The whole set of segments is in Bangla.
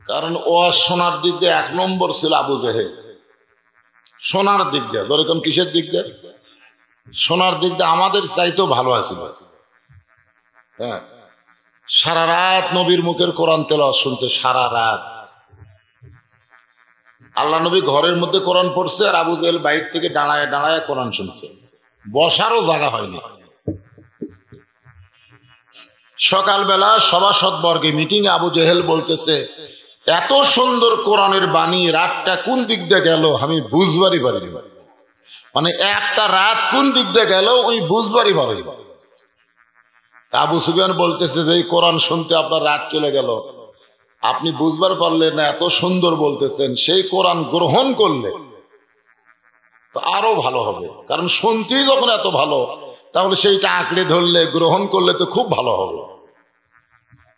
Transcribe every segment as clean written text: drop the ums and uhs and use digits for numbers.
কারণ ও সোনার দিক দিয়ে 1 নম্বর ছিল আবু জেহেল। সোনার দিক দিয়ে ধরেন, কিসের দিক দিয়ে? সোনার দিক দিয়ে আমাদের চাইতেও ভালো আছিল। হ্যাঁ, সারা রাত নবীর মুখের কোরআন তেলাওয়াত শুনছে, সারা রাত। আল্লাহ নবী ঘরের মধ্যে কোরআন পড়ছে, আর আবু জেহেল বাইরে থেকে দাঁড়ায় দাঁড়ায় কোরআন শুনছে, বসারও জায়গা হয়নি। সকালবেলা সভাসদবর্গে মিটিং এ আবু জেহেল বলতেছে, এত সুন্দর কোরআনের বাণী, রাতটা কোন দিক দিয়ে গেল আমি বুঝবারই পারিনি। মানে একটা রাত কোন দিক দিয়ে গেল ওই বুঝবারই পারিনি। আবু সুফিয়ান বলতেছে যে এই কোরআন শুনতে আপনার রাত চলে গেল, আপনি বুঝবার পারলেন না, এত সুন্দর বলতেছেন, সেই কোরআন গ্রহণ করলে তো আরো ভালো হবে। কারণ শুনতেই যখন এত ভালো, তাহলে সেইটা আঁকড়ে ধরলে গ্রহণ করলে তো খুব ভালো হবে।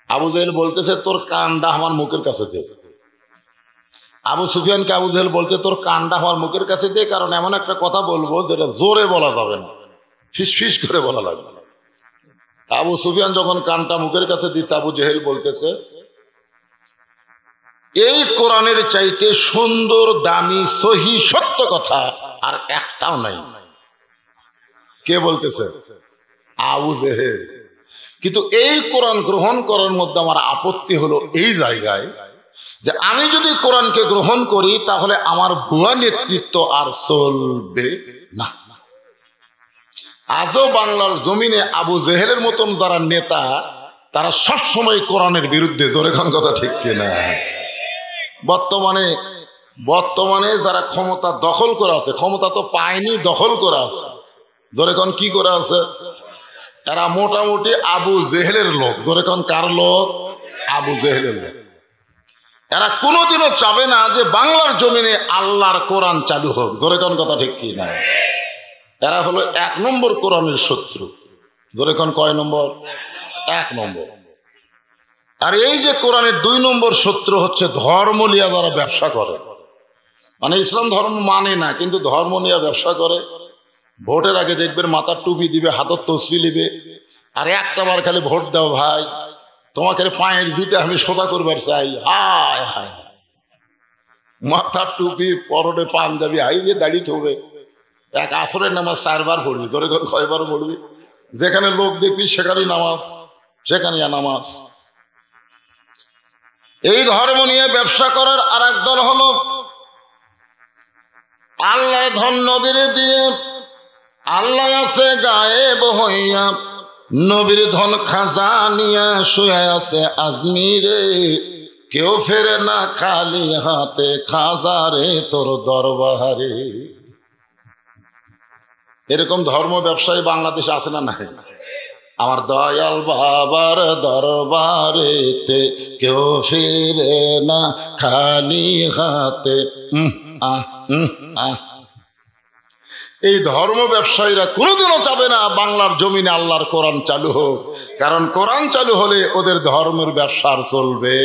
আবু জেহেল বলতেছে, তোর কানটা আমার মুখের কাছে দে। আবু সুফিয়ানকে আবু জেহেল বলতে, তোর কানটা আমার মুখের কাছে দে, কারণ এমন একটা কথা বলবো যেটা জোরে বলা যাবে না, ফিস ফিস করে বলা লাগবে। আবু সুফিয়ান যখন কানটা মুখের কাছে দিচ্ছে, আবু জেহেল বলতেছে, এই কোরআনের চাইতে সুন্দর, দামি, সহি, সত্য কথা আর একটাও নাই। কে বলতেছে? আবু জেহেল। কিন্তু এই কোরআন গ্রহণ করার মধ্যে আমার আপত্তি হলো এই জায়গায় যে আমি যদি কোরআনকে গ্রহণ করি তাহলে আমার ভুয়া নেতৃত্ব আর চলবে না। আজও বাংলার জমিনে আবু জেহেলের মতন যারা নেতা, তারা সবসময় কোরআনের বিরুদ্ধে। জোরে কোন কথা ঠিক কিনা? বর্তমানে যারা ক্ষমতা দখল করে আছে, ক্ষমতা তো পায়নি, দখল করে আছে। জোরে কোন কি করে আছে? এরা মোটামুটি আবু জেহেলের লোক। জোরে কোন কার লোক? আবু জেহেলের লোক। এরা কোনোদিনও চাবে না যে বাংলার জমিনে আল্লাহর কোরআন চালু হোক। জোরে কোন কথা ঠিক কি না? এরা হলো 1 নম্বর কোরআনের শত্রু। জোরে কোন কয় নম্বর? 1 নম্বর। আর এই যে কোরআনের 2 নম্বর শত্রু হচ্ছে ধর্ম নিয়ে যারা ব্যবসা করে। মানে ইসলাম ধর্ম মানে না, কিন্তু ধর্ম নিয়ে ব্যবসা করে। ভোটের আগে দেখবেন মাথার টুপি দিবে, হাতের তসবি নিবে, আর একটা বার খালি ভোট দাও ভাই, তোমাকে পায়ের জুতে আমি সোজা করবার চাই। হায় হায়, মাথার টুপি, পরনে পাঞ্জাবি, হাইলে দাঁড়িয়ে হবে। এক আসরের নামাজ 4 বার পড়বি। ধরে কয়বার পড়বি? যেখানে লোক দেখবি সেখানেই নামাজ, সেখানে নামাজ। এই ধর্ম নিয়ে ব্যবসা করার আর এক দল হলো আল্লাহ ধন নবীর দিয়ে, আল্লাহ আছে গায়েব হইয়া, নবীর ধন খাজা নিয়া শুয়ে আছে আজমিরে, কেউ ফেরে না খালি হাতে, খাজারে তোর দরবারে। এরকম ধর্ম ব্যবসায়ী বাংলাদেশে আছে না নাই? আমার দয়াল বাবার দরবারেতে কেউ ফিরে না খালি হাতে। এই ধর্ম ব্যবসায়ীরা কোনোদিনও চাবে না বাংলার জমিনে আল্লাহর কোরআন চালু হোক, কারণ কোরআন চালু হলে ওদের ধর্মের ব্যবসা চলবে।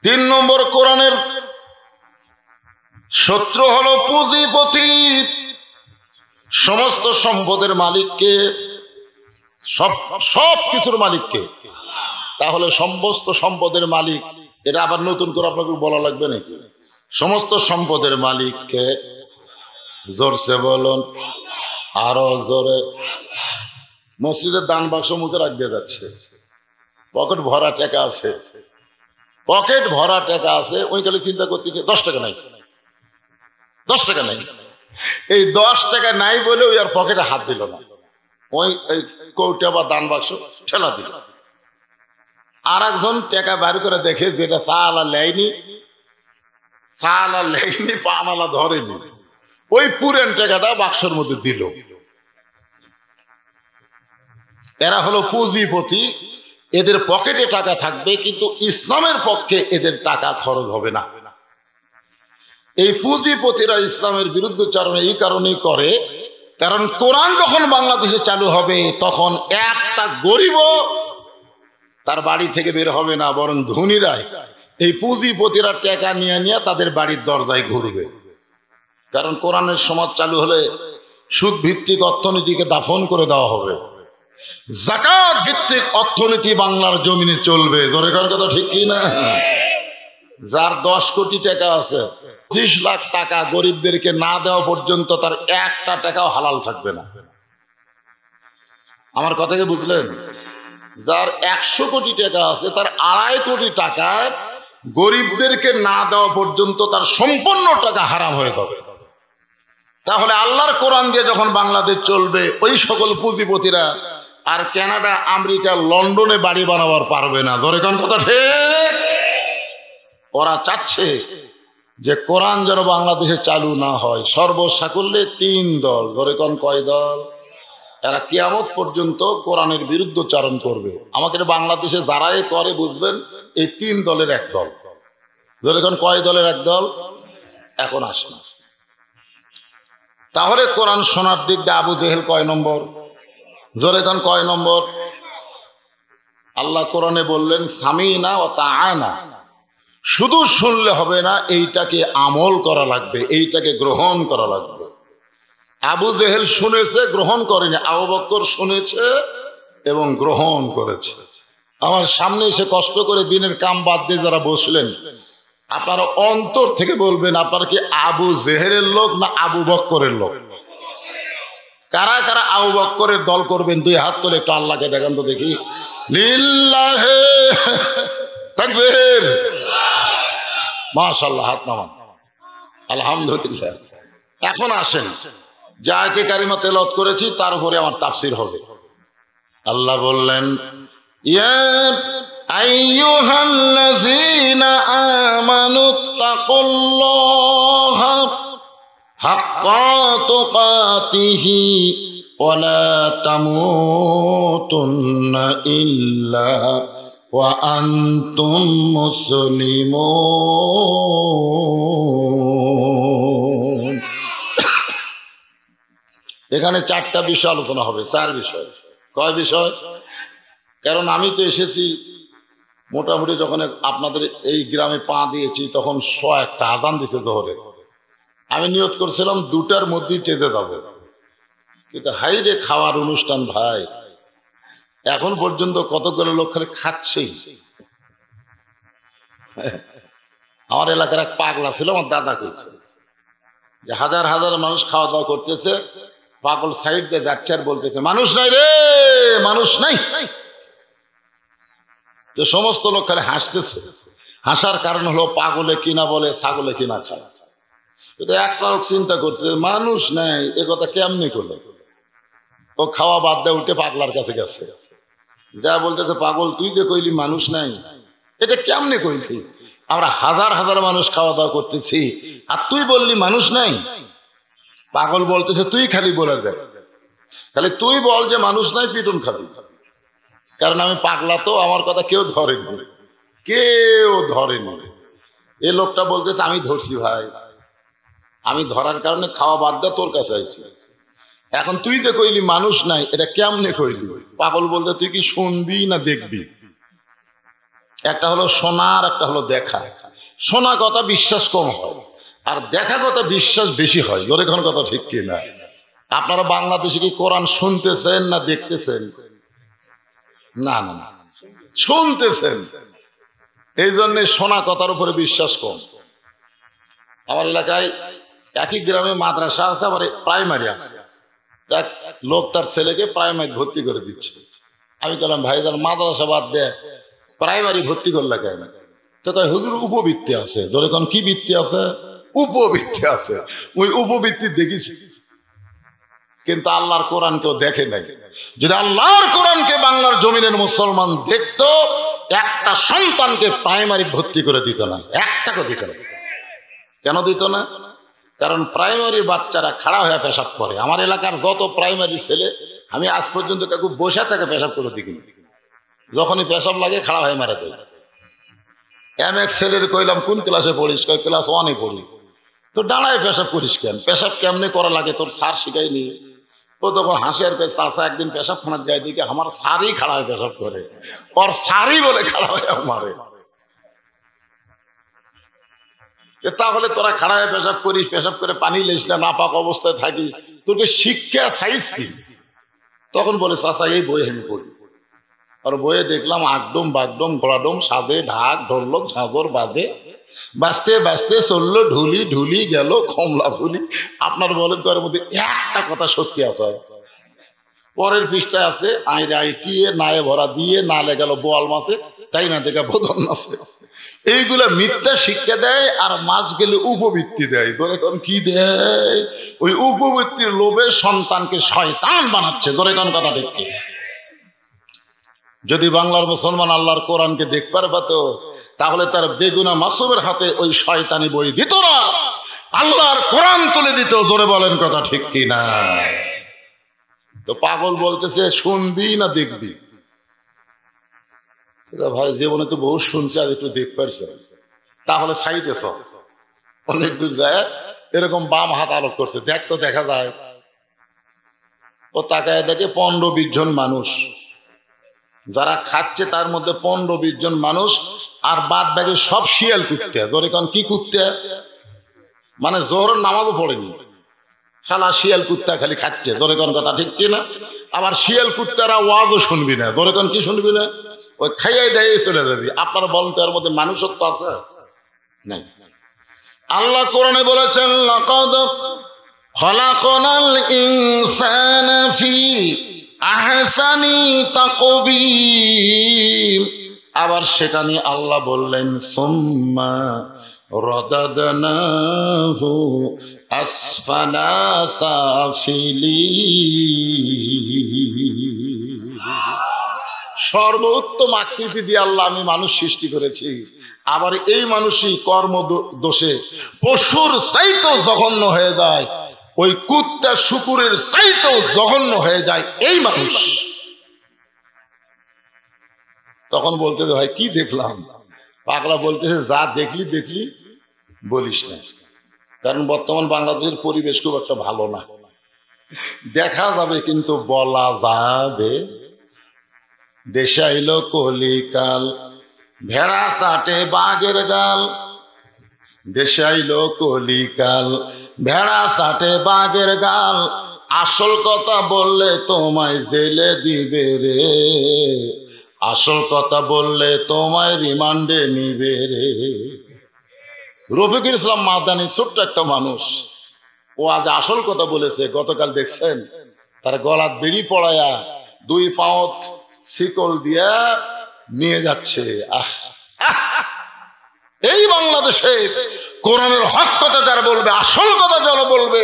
3 নম্বর কোরআনের শত্রু হলো পুঁজিপতি। সমস্ত সম্পদের মালিককে, সব কিছুর মালিককে। তাহলে সমস্ত সম্পদের মালিক, এটা আবার নতুন করে আপনাকে বলা লাগবে নাকি? সমস্ত সম্পদের মালিককে। জোরসে বলুন, আরো জোরে। মসজিদের দান বাক্স মুখে রাখতে যাচ্ছে, পকেট ভরা টাকা আছে, পকেট ভরা টাকা আছে। ওই কালে চিন্তা করতেছে 10 টাকা নাই, 10 টাকা নাই। এই 10 টাকা নাই বলে ওই আর পকেটে হাত দিল না, ওই কৌটা বা দান বাক্স ঠেলা দিল। আর একজন টাকা বের করে দেখে যেটা চালা লেয়নি, চালা লেয়নি, পানালা ধরেনি, ওই পুরেন টাকাটা বাক্সের মধ্যে দিল। এরা হলো পুঁজিপতি। এদের পকেটে টাকা থাকবে, কিন্তু ইসলামের পক্ষে এদের টাকা খরচ হবে না। এই পুঁজিপতিরা ইসলামের বিরুদ্ধচারণ এই কারণেই করে, কারণ কোরআন যখন বাংলাদেশে চালু হবে তখন একটা গরিব তার বাড়ি থেকে বের হবে না, বরং ধনীরাই, এই পুঁজিপতিরা টাকা নিয়ে নিয়ে তাদের বাড়ির দরজায় ঘুরবে। কারণ কোরআনের সমাজ চালু হলে সুদ ভিত্তিক অর্থনীতিকে দাফন করে দেওয়া হবে। যাকাত ভিত্তিক অর্থনীতি বাংলার জমিনে চলবে। ধরে কার কথা ঠিক কি না? যার 10 কোটি টাকা আছে, 25 লাখ টাকা গরিবদেরকে না দেওয়া পর্যন্ত তার একটা টাকাও হালাল থাকবে না। আমার কথাকে বুঝলেন? যার 100 কোটি টাকা আছে, তার 2.5 কোটি টাকা গরিবদেরকে না দেওয়া পর্যন্ত তার সম্পূর্ণ টাকা হারাম হয়ে যাবে। তাহলে আল্লাহর কোরআন দিয়ে যখন বাংলাদেশ চলবে, ওই সকল পুঁজিপতিরা আর কানাডা, আমেরিকা, লন্ডনে বাড়ি বানাবার পারবে না। ধরে কোন কথা ঠিক? ওরা চাচ্ছে যে কোরআন যেন বাংলাদেশে চালু না হয়। সর্বসাকুল্যে 3 দল, ধরে কোন কয় দল? এরা কিয়ামত পর্যন্ত কোরআনের বিরুদ্ধচারণ করবে। আমাদের বাংলাদেশে যারাই করে বুঝবেন এই 3 দলের এক দল। ধরে কোন কয় দলের এক দল? এখন আসেন, তাহলে কোরআন শোনার দিক দিয়ে আবু জেহেল কয় নম্বর? জোরে কোন কয় নম্বর? আল্লাহ কোরআনে বললেন সামিনা ওয়া তাআনা। শুধু শুনলে হবে না, এইটাকে আমল করা লাগবে, এইটাকে গ্রহণ করা লাগবে। আবু জেহেল শুনেছে, গ্রহণ করেনি। আবু বকর শুনেছে এবং গ্রহণ করেছে। আমার সামনে এসে কষ্ট করে দিনের কাম বাদ দিয়ে যারা বসলেন, আপনারা অন্তর থেকে বলবেন আপনারা কি আবু জেহেলের লোক না আবু বকরের লোক? কারা কারা আবু বকরের দল করবেন? 2 হাত তুলে একটু আল্লাহকে দেখান তো দেখি। লিল্লাহে তাকবীর, মাশাআল্লাহ, হাত নামান, আলহামদুলিল্লাহ। এখন আসেন, যে আয়াতে কারিমা তেলাওয়াত করেছি তার উপরে আমার তাফসীর হবে। আল্লাহ বললেন, ইয়া আইয়ুহাল্লাযীনা আমানুত্তাকুল্লাহা হাক্কা তুকাতিহি ওয়া লা তামুতুন্না ইল্লা ওয়া আনতুম মুসলিমুন। এখানে 4টা বিষয় আলোচনা হবে। 4 বিষয়। কয় বিষয়? কারণ আমি তো এসেছি মোটামুটি যখন আপনাদের এই গ্রামে পা দিয়েছি তখন 100টা আযান দিতে ধরে। আমি নিয়ত করছিলাম 2টার মধ্যেই টেতে যাবো, কিন্তু হাইরে খাওয়ার অনুষ্ঠান ভাই, এখন পর্যন্ত কতগুলো লোক খালি খাচ্ছেই। আমার এলাকার এক পাগলা ছিল, আমার দাদা কইছে যে হাজার হাজার মানুষ খাওয়া দাওয়া করতেছে, পাগল সাইড দিয়ে যাচ্ছে আর বলতেছে মানুষ নাই রে, মানুষ নাই। তো সমস্ত লোক খালি হাসতেছে। হাসার কারণ হলো পাগলে কিনা বলে ছাগলে কিনা খায়। কিন্তু একটা লোক চিন্তা করছে মানুষ নাই, এ কথা কেমনি করলো। ও খাওয়া বাদ দিয়ে উঠে পাগলার কাছে গেছে, যা বলতেছে পাগল তুই যে কইলি মানুষ নাই, এটা কেমনে কইলি? আমরা হাজার হাজার মানুষ খাওয়া দাওয়া করতেছি আর তুই বললি মানুষ নাই। পাগল বলতেছে তুই খালি বলে দে, খালি তুই বল যে মানুষ নাই, পিটুন খাবি। কারণ আমি পাগলা তো, আমার কথা কেউ ধরেনি, কেউ ধরেনি। এ লোকটা বলতেছে আমি ধরছি ভাই, আমি ধরার কারণে খাওয়া বাদ দিয়ে তোর কাছে আইছি। এখন তুই যে কইলি মানুষ নাই, এটা কেমনে কইলি? পাগল বলতে তুই কি শুনবি না দেখবি? একটা হলো শোনার, একটা হলো দেখা। শোনা কথা বিশ্বাস কম হয়, আর দেখা কথা বিশ্বাস বেশি হয়। ওর এখন কথা ঠিক কিনা? আপনারা বাংলাদেশে কি কোরআন শুনতেছেন না দেখতেছেন? না না, শুনতেছেন। এই জন্য শোনা কথার উপরে বিশ্বাস কম। আমার এলাকায় একই গ্রামে মাদ্রাসা আছে, আবার প্রাইমারি আছে। এক লোক তার ছেলেকে প্রাইমারি ভর্তি করে দিচ্ছে। আমি বললাম ভাই তার মাদ্রাসা বাদ দেয় প্রাইমারি ভর্তি করলে কেন? তো তাই হুজুর উপবৃত্তি আছে। ধরে কোন কি বৃত্তি আছে? উপবৃত্তি আছে। ওই উপবৃত্তি দেখেছি, কিন্তু আল্লাহর কোরআন কেউ দেখে নাই। যদি আল্লাহর কোরআনকে বাংলার জমিনের মুসলমান দেখতো, একটা সন্তানকে প্রাইমারি ভর্তি করে দিত না, একটাকে দিত না। কেন দিত না? কারণ প্রাইমারি বাচ্চারা খাড়া হয়ে পেশাব করে। আমার এলাকার যত প্রাইমারি ছেলে, আমি আজ পর্যন্ত কাউকে বসে থাকে পেশাব করে দেখিনি। যখনই পেশাব লাগে খাড়া হয়ে মারা দেয়। এক ছেলের কইলাম কোন ক্লাসে পড়িস? ক্লাস 1-এ পড়ি। তো দাঁড়ায় পেশাব করিস কেন? পেশাব কেমনে করা লাগে তোর স্যার শিখায়নি? ও তখন হাসি আর চাষা একদিন পেশাব খানার যায় দিকে আমার স্যারই খাড়া হয়ে পেশাব করে, ওর স্যারই বলে খাড়া হয়ে মারে। তাহলে তোরা খাড়া হয়ে পেশাব করিস, পেশাব করে পানি লেসলে নাপাক অবস্থায় থাকি, তোকে শিক্ষা সাইজ কি? তখন বলে চাচা এই বই আমি পড়ি। আর বইয়ে দেখলাম আগডম বাগডম ঘোড়াডম সাজে ঢাক ঢোলক ঝাঁঝর বাজে, বাঁচতে বাঁচতে চললো ঢুলি ঢুলি গেল কমলা ফুলি। আপনার বলেন তো এর মধ্যে একটা কথা সত্যি আছে? পরের পৃষ্ঠায় আছে আইরে আইটিয়ে নায়ে ভরা দিয়ে নালে গেল বোয়াল মাছে, তাই না দেখা বোধন আছে। এইগুলা মিথ্যা শিক্ষা দেয়, আর মাছ গেলে উপবৃত্তি দেয়। ধরে কোন কি দেয়? ওই উপবৃত্তির লোভে সন্তানকে শয়তান বানাচ্ছে। ধরে কোন কথা ঠিক কি? যদি বাংলার মুসলমান আল্লাহর কোরআনকে দেখতে পারতো, তাহলে তার বেগুনা মাসুমের হাতে ওই শয়তানি বই দিত না, আল্লাহর কোরআন তুলে দিত। জোরে বলেন কথা ঠিক কি না? তো পাগল বলতেছে শুনবি না দেখবি? ভাই জীবনে তো বহু শুনছে, আর একটু দেখ পারছে, তাহলে সাইডেছ অনেক দূর যায়। এরকম বাম হাত আলোক করছে, দেখ তো দেখা যায়। ও তাকায় দেখে 15-20 জন মানুষ যারা খাচ্ছে, তার মধ্যে 15-20 জন মানুষ, আর বাদ বাকি সব শিয়াল কুত্তে। ধরে কারণ কি কুত্তে? মানে জোহরের নামাজও পড়েনি, শালা শিয়াল কুত্তা খালি খাচ্ছে। ধরে কোন কথা ঠিক কিনা? আবার শিয়াল কুত্তারা ওয়াজও শুনবি না। ধরে কোন কি শুনবি না? ওই খাইয়াই দেয় চলে যাবি। আপনারা বলেন তো এর মধ্যে মানুষত্ব আছে? নাই। আল্লাহ কোরআনে বলেছেন লাকাদ খলাকনাল ইনসানা ফি আহসানি তাকবীম। আবার সেখানে আল্লাহ বললেন সুম্মা রাদাদনাহু আসফালা সাফিলিন। সর্বোত্তম আকৃতি দিয়ে আল্লাহ আমি মানুষ সৃষ্টি করেছি। আবার এই মানুষই কর্ম দোষে পশুর চাইতেও জঘন্য হয়ে যায়, ওই কুত্তা শুকুরের চাইতেও জঘন্য হয়ে যায় এই মানুষ। তখন বলতেছে ভাই কি দেখলাম? পাগলা বলতেছে যা দেখলি দেখলি বলিস না, কারণ বর্তমান বাংলাদেশের পরিবেশ খুব একটা ভালো না। দেখা যাবে কিন্তু বলা যাবে। দেশে আইলো কলিকাল, ভেড়া চাটে বাঘের গাল। দেশে আইলো কলিকাল, ভেড়া চাটে বাঘের গাল। আসল কথা বললে তোমায় জেলে দিবে রে, আসল কথা বললে তোমায় রিমান্ডে নিবে রে। রফিকুল ইসলাম মাদানী ছোট্ট একটা মানুষ, ও আজ আসল কথা বলেছে। গতকাল দেখছেন তার গলার বেড়ি পড়ায়া 2 পাঁত শিকল দিয়া নিয়ে যাচ্ছে। এই বাংলাদেশে কোরআনের হক কথা যারা বলবে, আসল কথা যারা বলবে,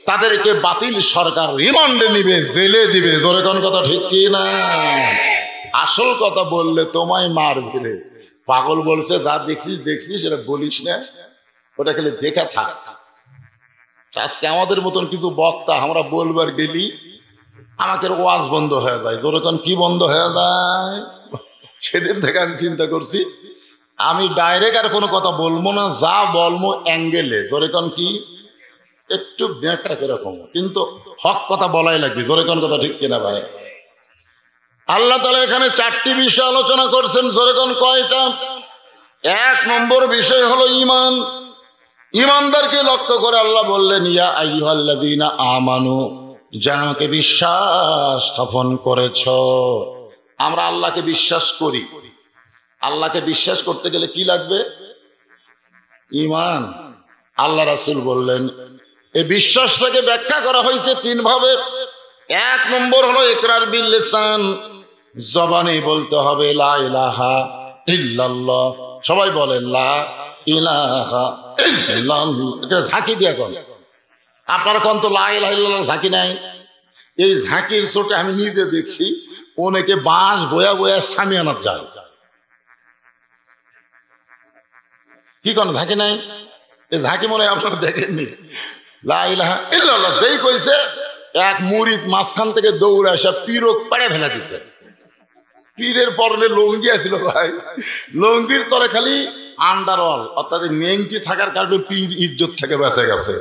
তাদেরকে বাতিল সরকার রিমান্ডে নিবে, জেলে দিবে। জোরে কোন কথা ঠিক কি না? আসল কথা বললে তোমায় মার ফেলে। পাগল বলছে যা দেখছিস দেখছিস সেটা বলিস না, ওটা খেলে দেখা থাক। আজকে আমাদের মতন কিছু বক্তা আমরা বলবার গেলি আমাকে ওয়াজ বন্ধ হয়ে যায়। যেরকম কি বন্ধ হয়ে যায়? সেদিন থেকে আমি চিন্তা করছি আমি ডাইরেক্ট আর কোনো কথা বলবো না, যা বলবো অ্যাঙ্গেলে। যেরকম কি একটু ব্যাখ্যা কিরকম, কিন্তু হক কথা বলাই লাগবে। যেরকম কথা ঠিক কিনা ভাই? আল্লাহ তাআলা এখানে 4টি বিষয় আলোচনা করছেন। যেরকম কয়টা? 1 নম্বর বিষয় হলো ঈমান। ঈমানদারকে লক্ষ্য করে আল্লাহ বললেন ইয়া আইয়ুহাল্লাযীনা আমানু, যারা আমাকে বিশ্বাস স্থাপন করেছ। আমরা আল্লাহকে বিশ্বাস করি। আল্লাহকে বিশ্বাস করতে গেলে কি লাগবে? ঈমান। আল্লাহ রাসূল বললেন এই বিশ্বাসটাকে ব্যাখ্যা করা হয়েছে 3 ভাবে। 1 নম্বর হলো ইকরার বিল লিসান, জবানে বলতে হবে লা ইলাহা ইল্লাল্লাহ। সবাই বলেন লা ইলাহা ইল্লাল্লাহ। এটা ঝাঁকি দিয়া কর। আপনারা কোন তো লা ইলাহা ইল্লাল্লাহ ঝাঁকি নাই? এই ঝাঁকির চোটে আমি নিজে দেখছি অনেকে বাঁশ বয়া বয়া সামিয়ানাত যায়। কি কোন ঝাঁকি নাই? এই ঝাঁকি মনে হয় আপনারা দেখেননি। লা ইলাহা ইল্লাল্লাহ যেই কইছে, এক মুরিদ মাঝখান থেকে দৌড়ে আসা পীরক পাড়ে ফেলে দিচ্ছে। পীরের পরনে লঙ্গি আছিল ভাই, লঙ্গির তলে খালি আন্ডারওয়াল, অর্থাৎ নেংটি থাকার কারণে পীর ইজ্জত থেকে বেঁচে গেছে।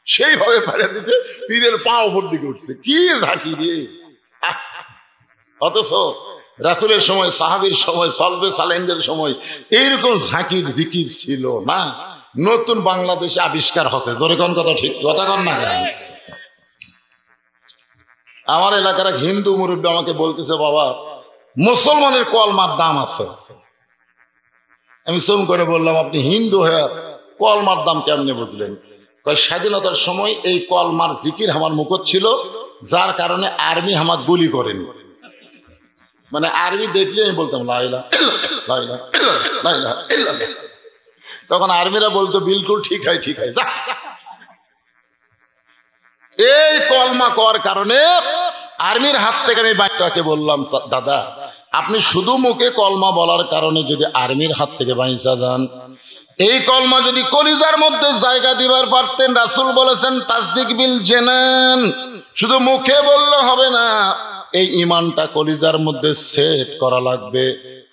সেইভাবে ফেলে দিতে পীরের পা উপর দিকে উঠছে। কি ঝাঁকি রে! অথচ রাসূলের সময়, সাহাবীর সময়, সলবে সালেনদের সময় এইরকম ঝাঁকির জিকির ছিল না। নতুন বাংলাদেশে আবিষ্কার হচ্ছে। জোরে কোন কথা ঠিক কথা কন না কেন? আমার এলাকার এক হিন্দু মুরব্বী আমাকে বলতেছে, বাবা মুসলমানের কলমার দাম আছে। আমি চুম করে বললাম, আপনি হিন্দু হয়ে কলমার দাম কেমনে বুঝলেন? স্বাধীনতার সময় এই কলমার জিকির আমার মুখত ছিল, যার কারণে আর্মি আমার গুলি করেনি। মানে আর্মি দেখলে আমি বলতাম লা ইলাহা ইল্লাল্লাহ, লা ইলাহা ইল্লাল্লাহ, লা ইলাহা ইল্লাল্লাহ। তখন আর্মিরা বলতো বিলকুল ঠিক হয়, ঠিক হয়। এই কলমা কর কারণে আর্মির হাত থেকে আমি বাইকটাকে বললাম, দাদা আপনি শুধু মুখে কলমা বলার কারণে যদি আর্মির হাত থেকে বাইসা যান, এই কলমা যদি কলিজার মধ্যে জায়গা দিবার পারতেন, রাসূল বলেছেন তাসদিক বিল জানান, শুধু মুখে বললে হবে না, এই ইমানটা কলিজার মধ্যে সেট করা লাগবে।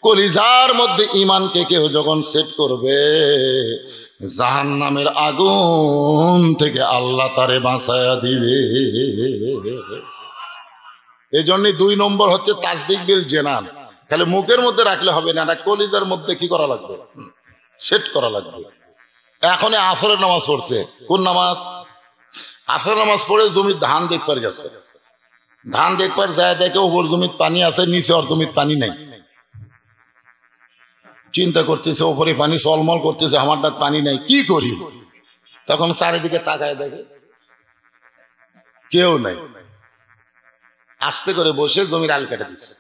কলিজার মধ্যে ইমানকে কেউ যখন সেট করবে, জাহান্নামের আগুন থেকে আল্লাহ তারে বাঁচায়া দিবে। এই জন্যই 2 নম্বর হচ্ছে তাসদিক বিল জানান। খালি মুখের মধ্যে রাখলে হবে না, কলিজার মধ্যে কি করা লাগবে? সেট করা লাগবে। এখন আসরের নামাজ পড়ছে, কোন নামাজ? আসরের নামাজ পড়ে জমির ধান দেখবার গেছে। ধান দেখবার যায়, দেখে ওপর জমির পানি আছে, নিচে আর জমির পানি নাই। চিন্তা করতেছে, ওপরে পানি চলমল করতেছে, আমারটা পানি নাই, কি করি? তখন চারিদিকে তাকায় দেখে কেউ নাই। আস্তে করে বসে জমির আল কেটে দিচ্ছে।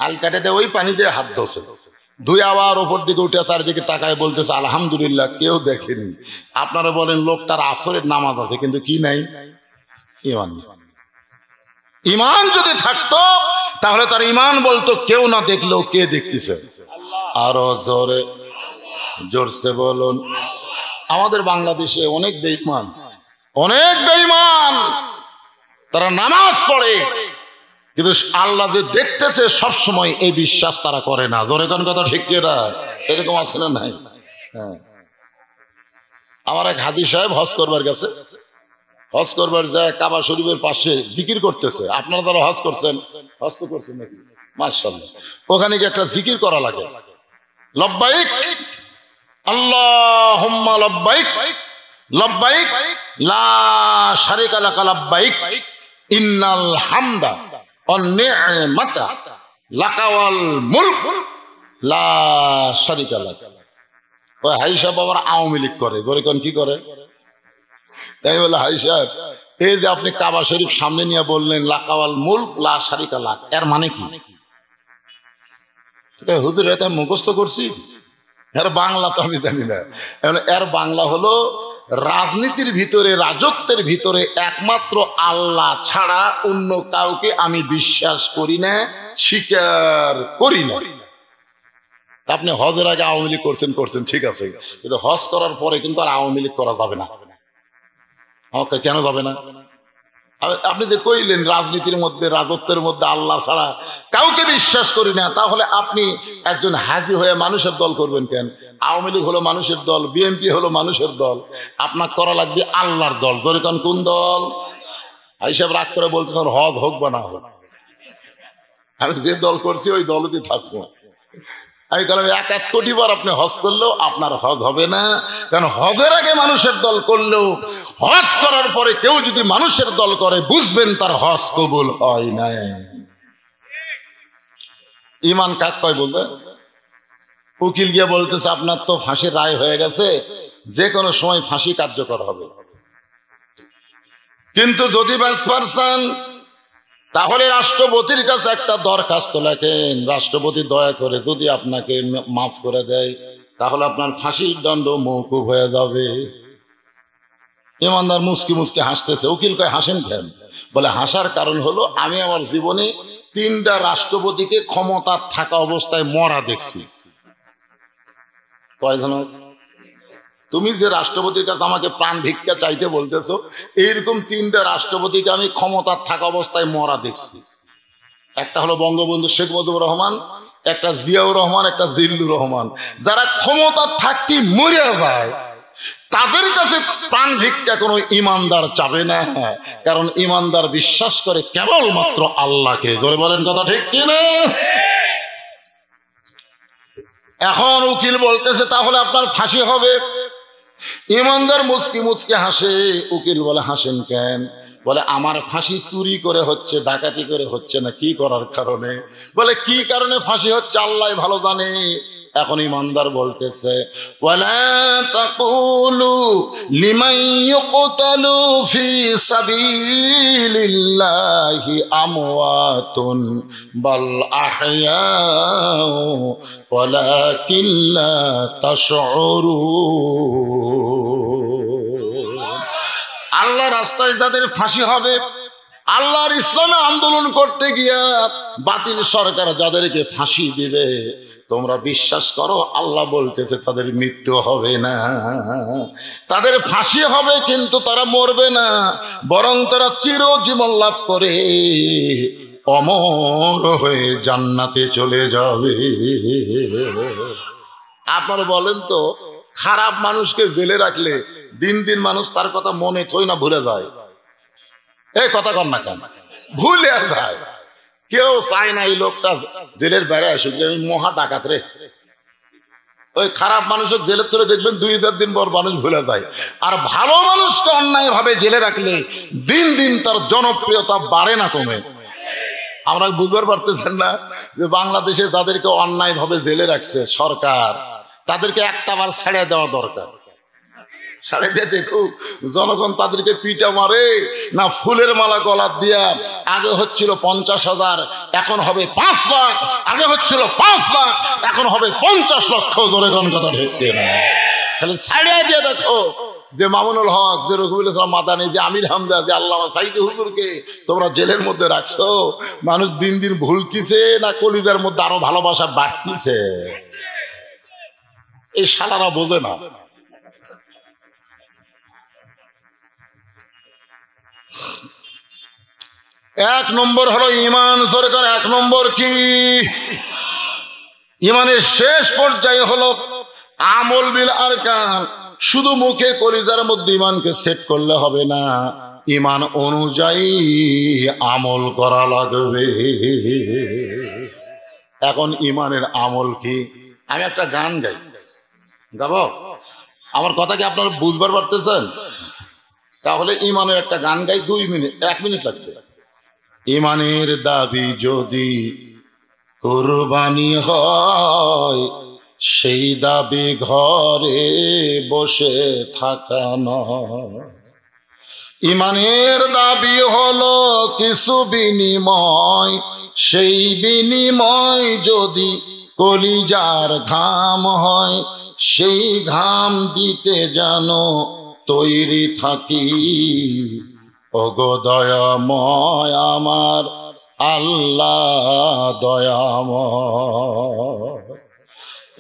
আল কেটে দিয়ে ওই পানি দিয়ে হাত ধোছে, ধুয়ে আবার ওপর দিকে উঠে চারিদিকে তাকায় বলতেছে আলহামদুলিল্লাহ, কেউ দেখেনি। আপনারা বলেন লোকটার আসরের নামাজ আছে, কিন্তু কি নাই? ইমান। ইমান যদি থাকতো তাহলে তার ইমান বলতো কেউ না দেখলেও কে দেখতেছে। আরো জোরে জোরসে বলুন। আমাদের বাংলাদেশে অনেক বেঈমান, অনেক বেঈমান, তারা নামাজ পড়ে কিন্তু আল্লাহ যে দেখতেছে সব সময় এই বিশ্বাস তারা করে না। জোরে কোন কথা ঠিক কিনা? এরকম আছে না নাই? হ্যাঁ, আমার এক হাজী সাহেব হজ করবার গেছে। হজ করবার যায় কাবা শরীফের পাশে জিকির করতেছে। আপনারা যারা হজ করছেন, হজ তো করছেন নাকি? মাশাআল্লাহ। ওখানে গিয়ে একটা জিকির করা লাগে, লব্বাইক আল্লাহুম্মা লব্বাইক লব্বাইক লা শারিকা লাকা লব্বাইক ইন্নাল হামদা ওয়ান নি'মাতা লাকা ওয়াল মুলক লা শারিকা লাক। ওই হাই সাহেব আবার আওয়ামী লীগ করে। ধরে কোন কি করে? তাই বলে হাই সাহেব, এই যে আপনি কাবা শরীফ সামনে নিয়ে বললেন লাকা ওয়াল মুলক লা শারিকা লাক, এর মানে কি? হুজুর এটা মুখস্থ করছি, এর বাংলা তো আমি জানি না। এর বাংলা হলো রাজনীতির ভিতরে, রাজত্বের ভিতরে একমাত্র আল্লাহ ছাড়া অন্য কাউকে আমি বিশ্বাস করি না, স্বীকার করি না। আপনি হজের আগে আওয়ামী লীগ করছেন ঠিক আছে, কিন্তু হজ করার পরে কিন্তু আর আওয়ামী লীগ করা যাবে না। কেন যাবে না? আপনি যে কইলেন রাজনীতির মধ্যে, রাজত্বের মধ্যে আল্লাহ ছাড়া কাউকে বিশ্বাস করি না, তাহলে আপনি একজন হাজি হয়ে মানুষের দল করবেন কেন? আওয়ামী লীগ হলো মানুষের দল, বিএনপি হলো মানুষের দল, আপনার করা লাগবে আল্লাহর দল। ধরে কোন দল? হিসাব রাগ করে বলতে হজ হোক বা না হোক, আমি যে দল করছি ওই দলই থাকবো। আমি বললাম 1 কোটি বার আপনি হজ করলেও আপনার হজ হবে না, কারণ হজের আগে মানুষের দল করলেও হজ করার পরে কেউ যদি মানুষের দল করে, বুঝবেন তার হজ কবুল হয় না। ইমান কাক কয় বলবে? উকিল গিয়ে বলতেছে আপনার তো ফাঁসির রায় হয়ে গেছে, যে কোনো সময় ফাঁসি কার্যকর হবে, কিন্তু যদি বাঁচবার চান তাহলে রাষ্ট্রপতির কাছে একটা দরখাস্ত লেখেন, রাষ্ট্রপতি দয়া করে যদি আপনাকে মাফ করে দেয় তাহলে আপনার ফাঁসির দণ্ড মওকুফ হয়ে যাবে। ইমানদার মুচকি মুচকি হাসতেছে। উকিল কয় হাসেন কেন? বলে হাসার কারণ হলো আমি আমার জীবনে 3টা রাষ্ট্রপতিকে ক্ষমতা থাকা অবস্থায় মরা দেখছি। কয়জন? তুমি যে রাষ্ট্রপতির কাছে আমাকে প্রাণ ভিক্ষা চাইতে বলতেছো, এইরকম 3টা রাষ্ট্রপতিকে আমি ক্ষমতা থাকা অবস্থায় মরা দেখছি। একটা হলো বঙ্গবন্ধু শেখ মুজিবুর রহমান, একটা জিয়াউর রহমান, একটা জিল্লুর রহমান। যারা ক্ষমতা থাকতে মরে যায় তাদের কাছে প্রাণ ভিক্ষা কোনো ইমানদার চাবে না, কারণ ইমানদার বিশ্বাস করে কেবলমাত্র আল্লাহকে। জোরে বলেন কথা ঠিক কিনা? এখন উকিল বলতেছে তাহলে আপনার ফাঁসি হবে। ইমানদার মুচকি মুচকি হাসে। উকিল বলে হাসেন কেন? বলে আমার ফাঁসি চুরি করে হচ্ছে, ডাকাতি করে হচ্ছে না, কি করার কারণে? বলে কি কারণে ফাঁসি হচ্ছে আল্লাহ ভালো জানে। এখন ইমানদার বলতেছে ওয়ালা তাকুলু লিমান ইউকতালু ফি সাবিলিল্লাহি আমওয়াতুন বাল আহইয়াউ ওয়ালাকিন লা তাশউরুন। আল্লাহর রাস্তায় যাদের ফাঁসি হবে, আল্লাহর ইসলামে আন্দোলন করতে গিয়া বাতিল সরকার যাদেরকে ফাঁসি দিবে, তোমরা বিশ্বাস করো আল্লাহ বলতেছে তাদের মৃত্যু হবে না, তাদের ফাঁসি হবে কিন্তু তারা মরবে না, বরং তারা চিরজীবন লাভ করে অমর হয়ে জান্নাতে চলে যাবে। আপনারা বলেন তো, খারাপ মানুষকে জেলে রাখলে দিন দিন মানুষ তার কথা মনে থই না ভুলে যায়। এই কথা কর না কেন, ভুলে যায়। কেউ চায় না এই লোকটা জেলের বেড়ে আসুক, মহা ডাকাত রে। ওই খারাপ মানুষের জেলের ধরে দেখবেন 2-4 দিন পর মানুষ ভুলে যায়। আর ভালো মানুষকে অন্যায় ভাবে জেলে রাখলে দিন দিন তার জনপ্রিয়তা বাড়ে না কমে। আমরা বুঝতে পারতেছেন না যে বাংলাদেশে যাদেরকে অন্যায় ভাবে জেলে রাখছে সরকার, তাদেরকে একটাবার ছেড়ে দেওয়া দরকার। সাড়ে দিয়ে দেখুক জনগণ তাদেরকে পিটা মারে না ফুলের মালা গলা দিয়া। আগে হচ্ছিল 50,000, এখন হবে 5 লাখ। আগে হচ্ছিল 5 লাখ, এখন হবে 50 লক্ষ। জনগণ কথা ঢুকতে না, খালি ছাড়িয়ে দিয়ে দেখো যে মামুনুল হক, যে রঘুবুল ইসলাম মাদানী, যে আমির হামজা, যে আল্লামা সাইদি হুজুরকে তোমরা জেলের মধ্যে রাখছো। মানুষ দিন দিন ভুলতিছে না কলিজার মধ্যে আরো ভালোবাসা বাড়তিছে? এই শালারা বোঝে না। এক নম্বর হলো ইমান। সরকার 1 নম্বর কি? ইমানের শেষ পর্যায়ে হলো আমল বিল আরকান। শুধু মুখে কলিজার মধ্যে ইমানকে সেট করলে হবে না, ইমান অনুযায়ী আমল করা লাগবে। এখন ইমানের আমল কি? আমি একটা গান গাই, গাবো? আমার কথা কি আপনারা বুঝবার পারতেছেন? তাহলে ইমানের একটা গান গাই, 2 মিনিট 1 মিনিট লাগবে। ইমানের দাবি যদি কুরবানি হয়, সেই দাবি ঘরে বসে থাকা নয়। ইমানের দাবি হলো কিছু বিনিময়, সেই বিনিময় যদি কলিজার ঘাম হয়, সেই ঘাম দিতে জানো তৈরি থাকি। ওগো দয়াময় আমার আল্লাহ দয়াময়।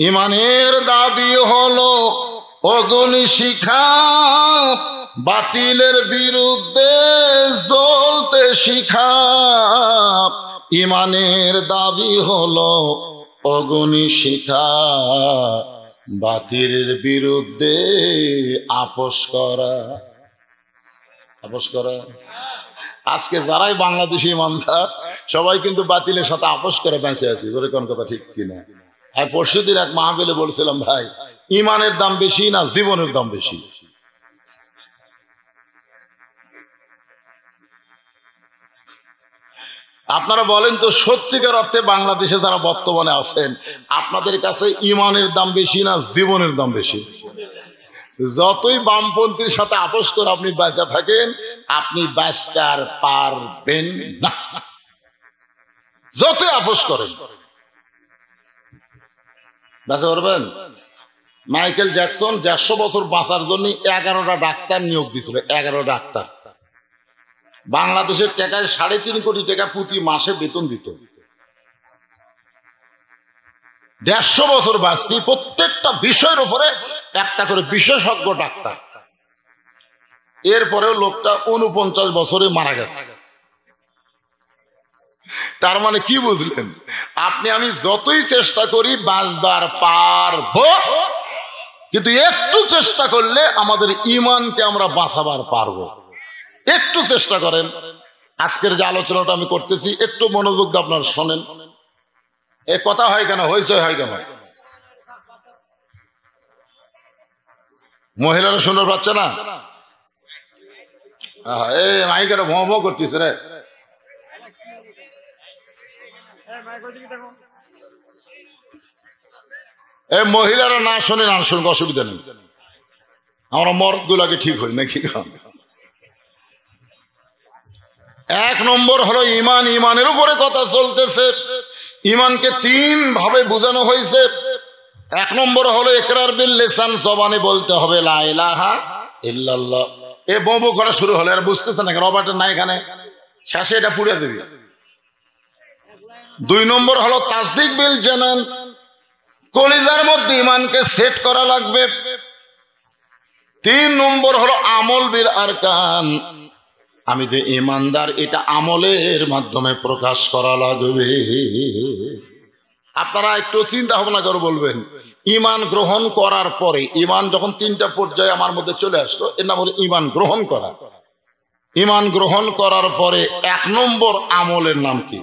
ইমানের দাবি হলো অগ্নি শিখা, বাতিলের বিরুদ্ধে জ্বলতে শিখা। ইমানের দাবি হলো অগ্নি শিখা, বাতিলের বিরুদ্ধে আপোষ করা। আপোষ করা। আজকে যারাই বাংলাদেশি ইমানদার সবাই কিন্তু বাতিলের সাথে আপোষ করে বেঁচে আছে। ধরে কোন কথা ঠিক কিনা? আর পরশুদিন এক মাহফিলে বলছিলাম, ভাই ইমানের দাম বেশি না জীবনের দাম বেশি? আপনারা বলেন তো, সত্যিকার অর্থে বাংলাদেশে যারা বর্তমানে আছেন, আপনাদের কাছে ইমানের দাম বেশি না জীবনের দাম বেশি? যতই বামপন্থীর সাথে আপোষ করে আপনি বেঁচে থাকেন, আপনি বাঁচতে আর পারবেন না। যতই আপোষ করেন বেঁচে পারবেন? মাইকেল জ্যাকসন 150 বছর বাঁচার জন্য 11টা ডাক্তার নিয়োগ দিয়েছিল। 11 ডাক্তার। বাংলাদেশের টাকায় 3.5 কোটি টাকা প্রতি মাসে বেতন দিত। 150 বছর বাঁচতি, প্রত্যেকটা বিষয়ের উপরে একটা করে বিশেষজ্ঞ ডাক্তার। এরপরেও লোকটা 49 বছরে মারা গেছে। তার মানে কি বুঝলেন? আপনি আমি যতই চেষ্টা করি বাঁচবার পারবো, কিন্তু একটু চেষ্টা করলে আমাদের ইমানকে আমরা বাঁচাবার পারবো। একটু চেষ্টা করেন। আজকের যে আলোচনাটা আমি করতেছি একটু মনোযোগ দিয়ে আপনারা শোনেন। এ কথা হয় কেন, হইচই হয় কেন? মহিলারা শুনতে পাচ্ছে না? এই মাইকেটা ভঁ ভঁ করছিস রে। এই মহিলারা না শোনে না শুনবে, অসুবিধা নেই, আমরা মর্দ গুলাকে ঠিক হই নাকি। এক নম্বর হলো ইমান। ইমানের উপরে কথা চলতেছে। ইমানকে তিন ভাবে বোঝানো হয়েছে। এক নম্বর হলো ইকরার বিল লিসান, জবানে বলতে হবে লা ইলাহা ইল্লাল্লাহ। এ বউ করা শুরু হলো, আর বুঝতেছে না কেন, রবার্টের নাই এখানে, শেষে এটা পুড়ে দিবি। দুই নম্বর হলো তাসদিক বিল জানান, কলিজার মধ্যে ইমানকে সেট করা লাগবে। তিন নম্বর হলো আমল বিল আরকান, আমি যে ইমানদার এটা আমলের মাধ্যমে প্রকাশ করা লাগবে। আপনারা একটু চিন্তা ভাবনা করে বলবেন, ইমান গ্রহণ করার পরে, ইমান যখন তিনটা পর্যায়ে আমার মধ্যে চলে আসলো, এর নাম হলো ইমান গ্রহণ করা। ইমান গ্রহণ করার পরে এক নম্বর আমলের নাম কি?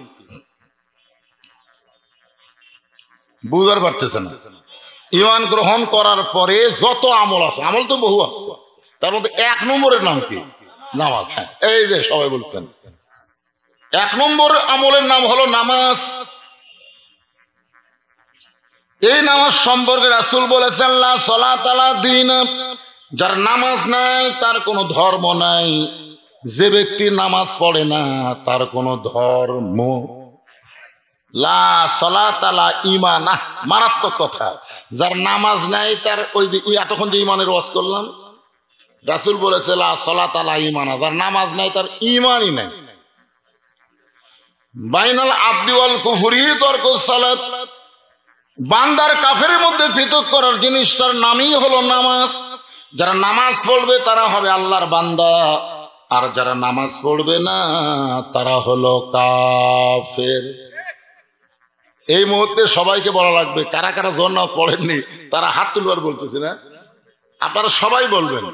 বুঝতে পারতেছে না? ইমান গ্রহণ করার পরে যত আমল আছে, আমল তো বহু আছে, তার মধ্যে এক নম্বরের নাম কি? নামাজ। হ্যাঁ, এই যে সবাই বলছেন, এক নম্বর আমলের নাম হলো নামাজ। এই নামাজ সম্পর্কে রাসূল বলেছেন লা সালাত আলা দ্বীন, যার নামাজ নাই তার কোনো ধর্ম নাই। যে ব্যক্তি নামাজ পড়ে না তার কোনো ধর্ম। লা সালাত আলা ঈমান, মারাত্মক কথা। যার নামাজ নাই তার, ওই যে এতক্ষণ যে ইমানের ওয়াজ করলাম, রাসূল বলেছে লা সালাত আলা ঈমান, যার নামাজ নাই তার ঈমানই নাই। বাইনাল আবদি ওয়াল কুফরি তরকুস সালাত, বান্দার কাফেরের মধ্যে পৃথক করার জিনিস তার নামই হলো নামাজ। যারা নামাজ পড়বে তারা হবে আল্লাহর বান্দা, আর যারা নামাজ পড়বে না তারা হলো কাফের। এই মুহূর্তে সবাইকে বলা লাগবে, কারা কারা জোহর নামাজ পড়েননি তারা হাত তুলবার বলতেছি না, আপনারা সবাই বলবেন।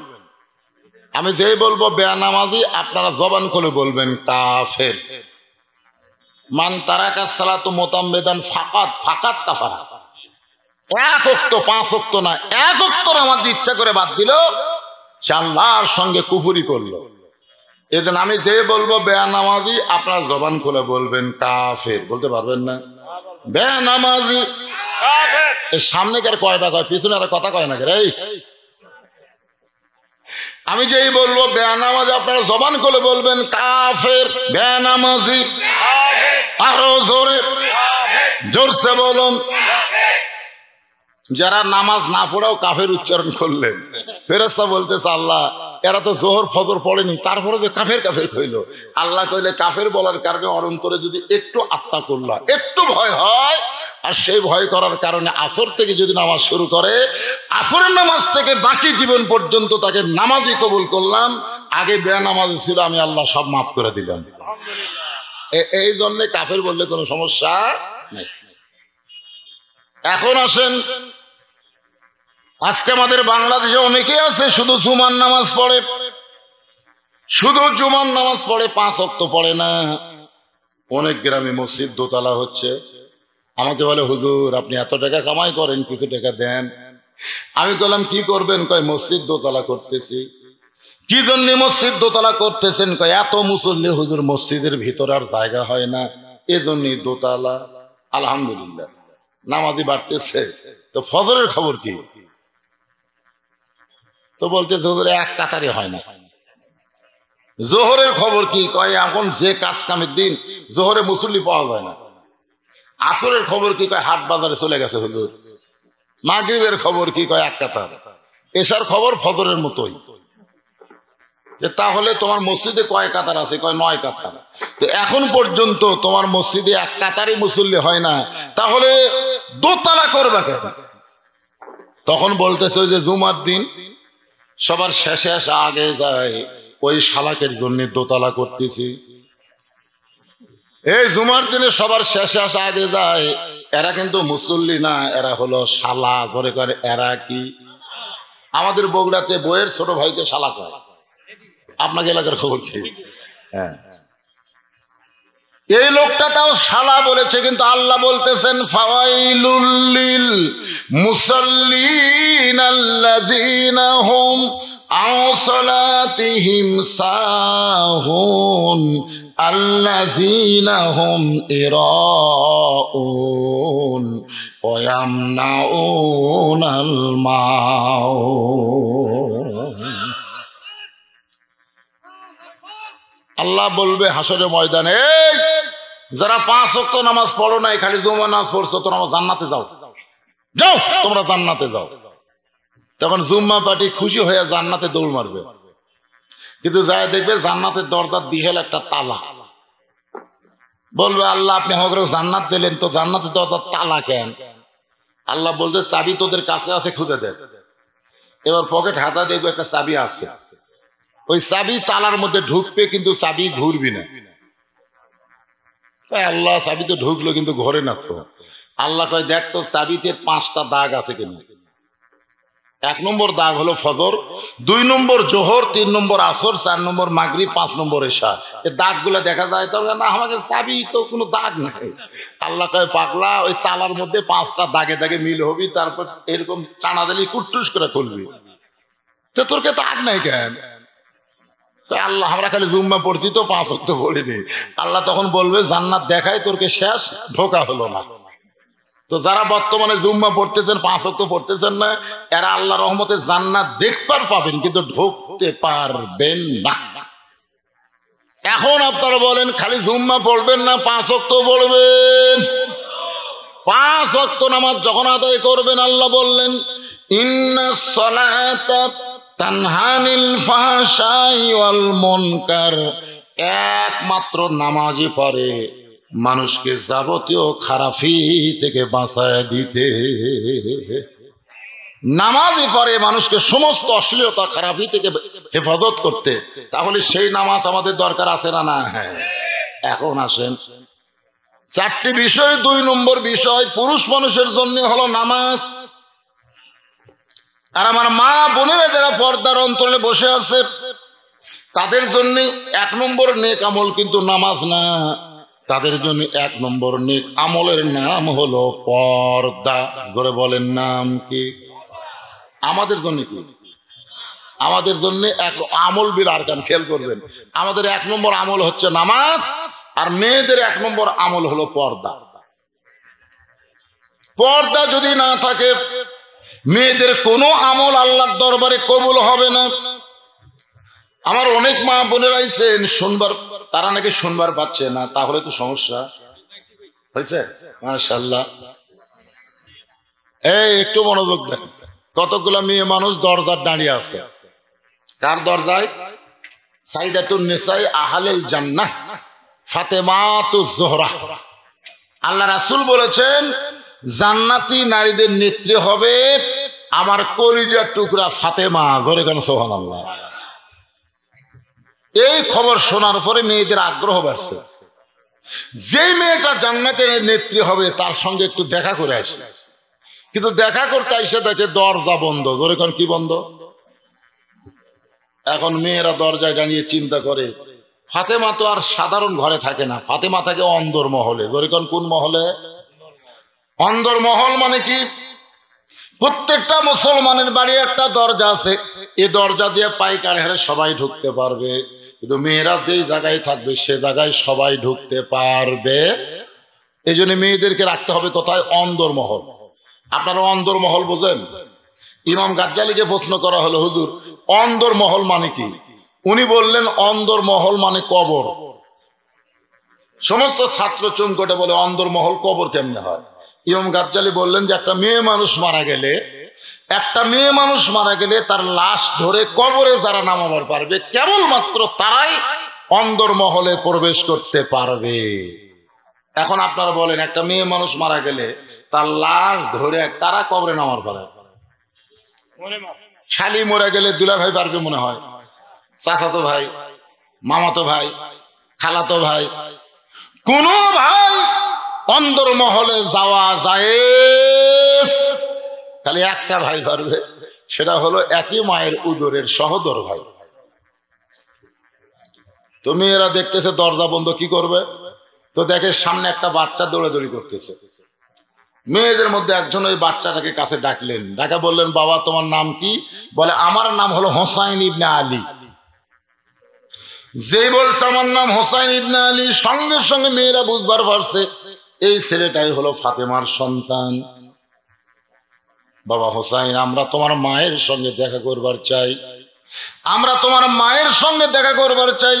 আমি যেই বলবো বেনামাজি, আপনারা জবান খুলে বলবেন কাফের। মান তারাকা সালাতু মুতাম্মিদান ফাকাত, ফাকাত কাফারা। এক ওয়াক্ত, পাঁচ ওয়াক্ত না, এক ওয়াক্ত নামাজ ইচ্ছা করে বাদ দিল, সে আল্লাহর সঙ্গে কুফরি করলো। এজন্য আমি যে বলবো বেনামাজি, আপনারা জবান খুলে বলবেন কাফের। বলতে পারবেন না? বেনামাজি এর সামনে কার কয়টা কয়, পিছনে আর কথা কয় না কে? আমি যেই বলবো বেনামাজি, আপনারা জবান খুলে বলবেন কাফের, বেনামাজি। আরো জোরে, জোরসে বলুন। যারা নামাজ না পড়েও কাফের উচ্চারণ করলেন, ফেরেশতা বলতেছে আল্লাহ এরা তো জোহর ফজর পড়েনি, তারপরে যে কাফের কাফের কইল। আল্লাহ কইলে কাফের বলার কারণে অন্তরে যদি একটু আত্মা করলা, একটু ভয় হয়, আর সেই ভয় করার কারণে আসর থেকে যদি নামাজ শুরু করে, আসরের নামাজ থেকে বাকি জীবন পর্যন্ত তাকে নামাজই কবুল করলাম। আগে বেনামাজ ছিল, আমি আল্লাহ সব মাফ করে দিলাম। এই জন্য কাফের বললে কোনো সমস্যা নাই। এখন আসেন, আজকে আমাদের বাংলাদেশে অনেকে আছে শুধু জুমার নামাজ পড়ে, শুধু জুমার নামাজ পড়ে, পাঁচ ওয়াক্ত পড়ে না। অনেক গ্রামে মসজিদ দোতলা হচ্ছে, আমাকে বলে হুজুর আপনি এত টাকা কামাই করেন, কিছু টাকা দেন। আমি বললাম কি করবেন? কয় মসজিদ দোতলা করতেছি। কি জন্য মসজিদ দোতলা করতেছেন? কয় এত মুসল্লি হুজুর, মসজিদের ভিতর আর জায়গা হয় না, এজন্যই দোতলা। আলহামদুলিল্লাহ, নামাজি বাড়তেছে। তো ফজরের খবর কি? তো বলতে হুজুর এক কাতারে হয় না। জোহরের খবর কি? কয় এখন যে কাজ কামের দিন, জোহরে মুসল্লি পাওয়া যায় না। আসরের খবর কি? কয় হাট বাজারে চলে গেছে হুজুর। মাগরিবের খবর কি? কয় এক কাতার। এশার খবর ফজরের মতোই। তাহলে তোমার মসজিদে কয় কাতার আছে? কয় 9 কাতার। তো এখন পর্যন্ত তোমার মসজিদে এক কাতারই মুসল্লি হয় না, তাহলে দোতলা করবে কেন? তখন বলতেছে যে জুমার দিন সবার শেষে আসা আগে যায়, ওই শালাকের জন্য দোতলা করতেছি। এই জুমার দিনে সবার শেষে আসা আগে যায়, এরা কিন্তু মুসল্লি না, এরা হলো শালা। ধরে করে এরা কি? আমাদের বগুড়াতে বইয়ের ছোট ভাইকে শালা কয়। আপনাকে এলাকার খবর কি? হ্যাঁ, এই লোকটাও শালা বলেছে, কিন্তু আল্লাহ বলতেছেন ফাওয়াইলুল লিল মুসাল্লিন আল্লাযীনা হুম আও সালাতিহিম সাহুন আল্লাযীনা হুম ইরাউন ওয়া ইয়ামনাউনাল মাউন। আল্লাহ বলবে হাসরের ময়দানে, এই যারা 5 ওয়াক্ত নামাজ পড়ো নাই, খালি জুমার নামাজ পড়ছো, তোমরা জান্নাতে যাও, যাও তোমরা জান্নাতে যাও। তখন জুম্মা পার্টি খুশি হয়ে জান্নাতে দৌড় মারবে, কিন্তু যাই দেখবে জান্নাতের দরজার দিহেল একটা তালা। বলবে আল্লাহ আপনি আমাকে জান্নাত দিলেন, তো জান্নাতের দরজার তালা কেন? আল্লাহ বলছে চাবি তোদের কাছে আছে, খুঁজে দেখ। এবার পকেট হাতা দেখবে একটা চাবি আছে, ওই চাবি তালার মধ্যে ঢুকবে, কিন্তু চাবি ঘুরবি না। আল্লাহ চাবি তো ঢুকলো কিন্তু ঘরে না তো। আল্লাহ কয় দেখ তো চাবিতে 5টা দাগ আছে কিনা। 1 নম্বর দাগ হলো ফজর, 2 নম্বর জোহর, 3 নম্বর আসর, 4 নম্বর মাগরিব, 5 নম্বর এশা। এই দাগগুলো দেখা যায় তো না, আমাদের চাবি তো কোনো দাগ নাই। আল্লাহ কয় পাগলা, ওই তালার মধ্যে 5টা দাগে দাগে মিল হবি, তারপর এরকম টানা দিলি কুট্টুস করে খুলবি। তো তোর কে দাগ নাই কেন? আল্লাহ আমরা খালি জুম্মা পড়ছি তো 5 ওয়াক্ত পড়িনি। আল্লাহ তখন বলবে জান্নাত দেখায়, তোরকে শেষ ঢোকা হলো না। তো যারা বর্তমানে জুম্মা পড়তেছেন, 5 ওয়াক্ত পড়তেছেন না, এরা আল্লাহ রহমতে জান্নাত দেখবার পাবেন, কিন্তু ঢুকতে পারবেন না। এখন আপনারা বলেন খালি জুম্মা পড়বেন না 5 ওয়াক্ত পড়বেন? 5 ওয়াক্ত নামাজ যখন আদায় করবেন, আল্লাহ বললেন ইন্নাস সালাতা তানহানিল ফাহশাই ওয়াল মুনকার, একমাত্র নামাজই পারে মানুষকে যাবতীয় খারাপি থেকে বাঁচায় দিতে। নামাজই পারে মানুষকে সমস্ত অশ্লীলতা খারাপি থেকে হেফাজত করতে। তাহলে সেই নামাজ আমাদের দরকার আছে না? না। হ্যাঁ, এখন আসেন 4টি বিষয়। 2 নম্বর বিষয় পুরুষ মানুষের জন্য হলো নামাজ। আর আমার মা বোনেরা যারা পর্দার অন্তরে বসে আছে, তাদের জন্য 1 নম্বর নেক আমল কিন্তু নামাজ না। তাদের জন্য 1 নম্বর নেক আমলের নাম হলো পর্দা। ধরে বলেন নাম কি? আমাদের জন্য কি? আমাদের জন্য এক আমল বিল আরকান, খেয়াল করবেন। আমাদের 1 নম্বর আমল হচ্ছে নামাজ, আর মেয়েদের 1 নম্বর আমল হলো পর্দা। পর্দা যদি না থাকে, মেয়েদের কোনো আমল আল্লাহর দরবারে কবুল হবে না। আমার অনেক মা বোনেরা আইছেন শুনবার, তারা নাকি শুনবার পাচ্ছে না, তাহলে তো সমস্যা হয়েছে। মাশাআল্লাহ, এই একটু মনোযোগ দেন। কতগুলা মেয়ে মানুষ দরজার দাঁড়িয়ে আছে। কার দরজায়? সাইদাতুন নিসাই আহলিল জান্নাহ ফাতেমাতুজ জোহরা। আল্লাহ রাসূল বলেছেন জান্নাতি নারীদের নেত্রী হবে আমার কলিজার টুকরা ফাতেমা। ধরে কেন সুবহানাল্লাহ। এই খবর শোনার পরে মেয়েদের আগ্রহ বাড়ছে। যেই মেয়েটা জান্নাতের নেত্রী হবে তার সঙ্গে একটু দেখা করে আসে, কিন্তু দেখা করতে এসে দেখে দরজা বন্ধ। ধরে কেন কি বন্ধ? এখন মেয়েরা দরজায় দাঁড়িয়ে চিন্তা করে ফাতেমা তো আর সাধারণ ঘরে থাকে না, ফাতেমা থাকে অন্দর মহলে। ধরে কেন কোন মহলে? অন্দর মহল মানে কি? প্রত্যেকটা মুসলমানের বাড়ি একটা দরজা আছে, এই দরজা দিয়ে পাইকার হারে সবাই ঢুকতে পারবে, কিন্তু মেয়েরা যেই জায়গায় থাকবে সে জায়গায় সবাই ঢুকতে পারবে। এই জন্য মেয়েদেরকে রাখতে হবে কোথায়? অন্দর মহল। আপনারা অন্দর মহল বোঝেন? ইমাম গাজ্জালীকে প্রশ্ন করা হলো, হুজুর অন্দর মহল মানে কি? উনি বললেন অন্দর মহল মানে কবর। সমস্ত ছাত্র চমকটে বলে অন্দর মহল কবর কেমনে হয়? ইমাম গাজ্জালী বললেন যে একটা মেয়ে মানুষ মারা গেলে তার লাশ ধরে কবরে যারা নামাবার পারবে কেবলমাত্র তারাই অন্দর মহলে প্রবেশ করতে পারবে। এখন আপনারা বলেন একটা মেয়ে মানুষ মারা গেলে তার লাশ ধরে কারা কবরে নামার পারে? শালি মরে গেলে দুলা ভাই পারবে মনে হয়, চাচাতো ভাই, মামাতো ভাই, খালাতো ভাই, কোন ভাই অন্দর মহলে যাওয়া যায়? খালি একটা ভাই পারবে, সেটা হলো একই মায়ের উদরের সহোদর ভাই। তো মেয়েরা দেখতেছে দরজা বন্ধ, কি করবে? তো দেখে সামনে একটা বাচ্চা দৌড়াদৌড়ি করতেছে। মেয়েদের মধ্যে একজন ওই বাচ্চাটাকে কাছে ডাকলেন, ডাকা বললেন, বাবা তোমার নাম কি? বলে, আমার নাম হলো হোসাইন ইবনে আলী। যেই বলছে আমার নাম হোসাইন ইবনে আলী, সঙ্গে সঙ্গে মেয়েরা বুঝবার পারছে এই ছেলেটাই হলো ফাতেমার সন্তান। বাবা হোসাইন, আমরা তোমার মায়ের সঙ্গে দেখা করবার চাই, আমরা তোমার মায়ের সঙ্গে দেখা করবার চাই।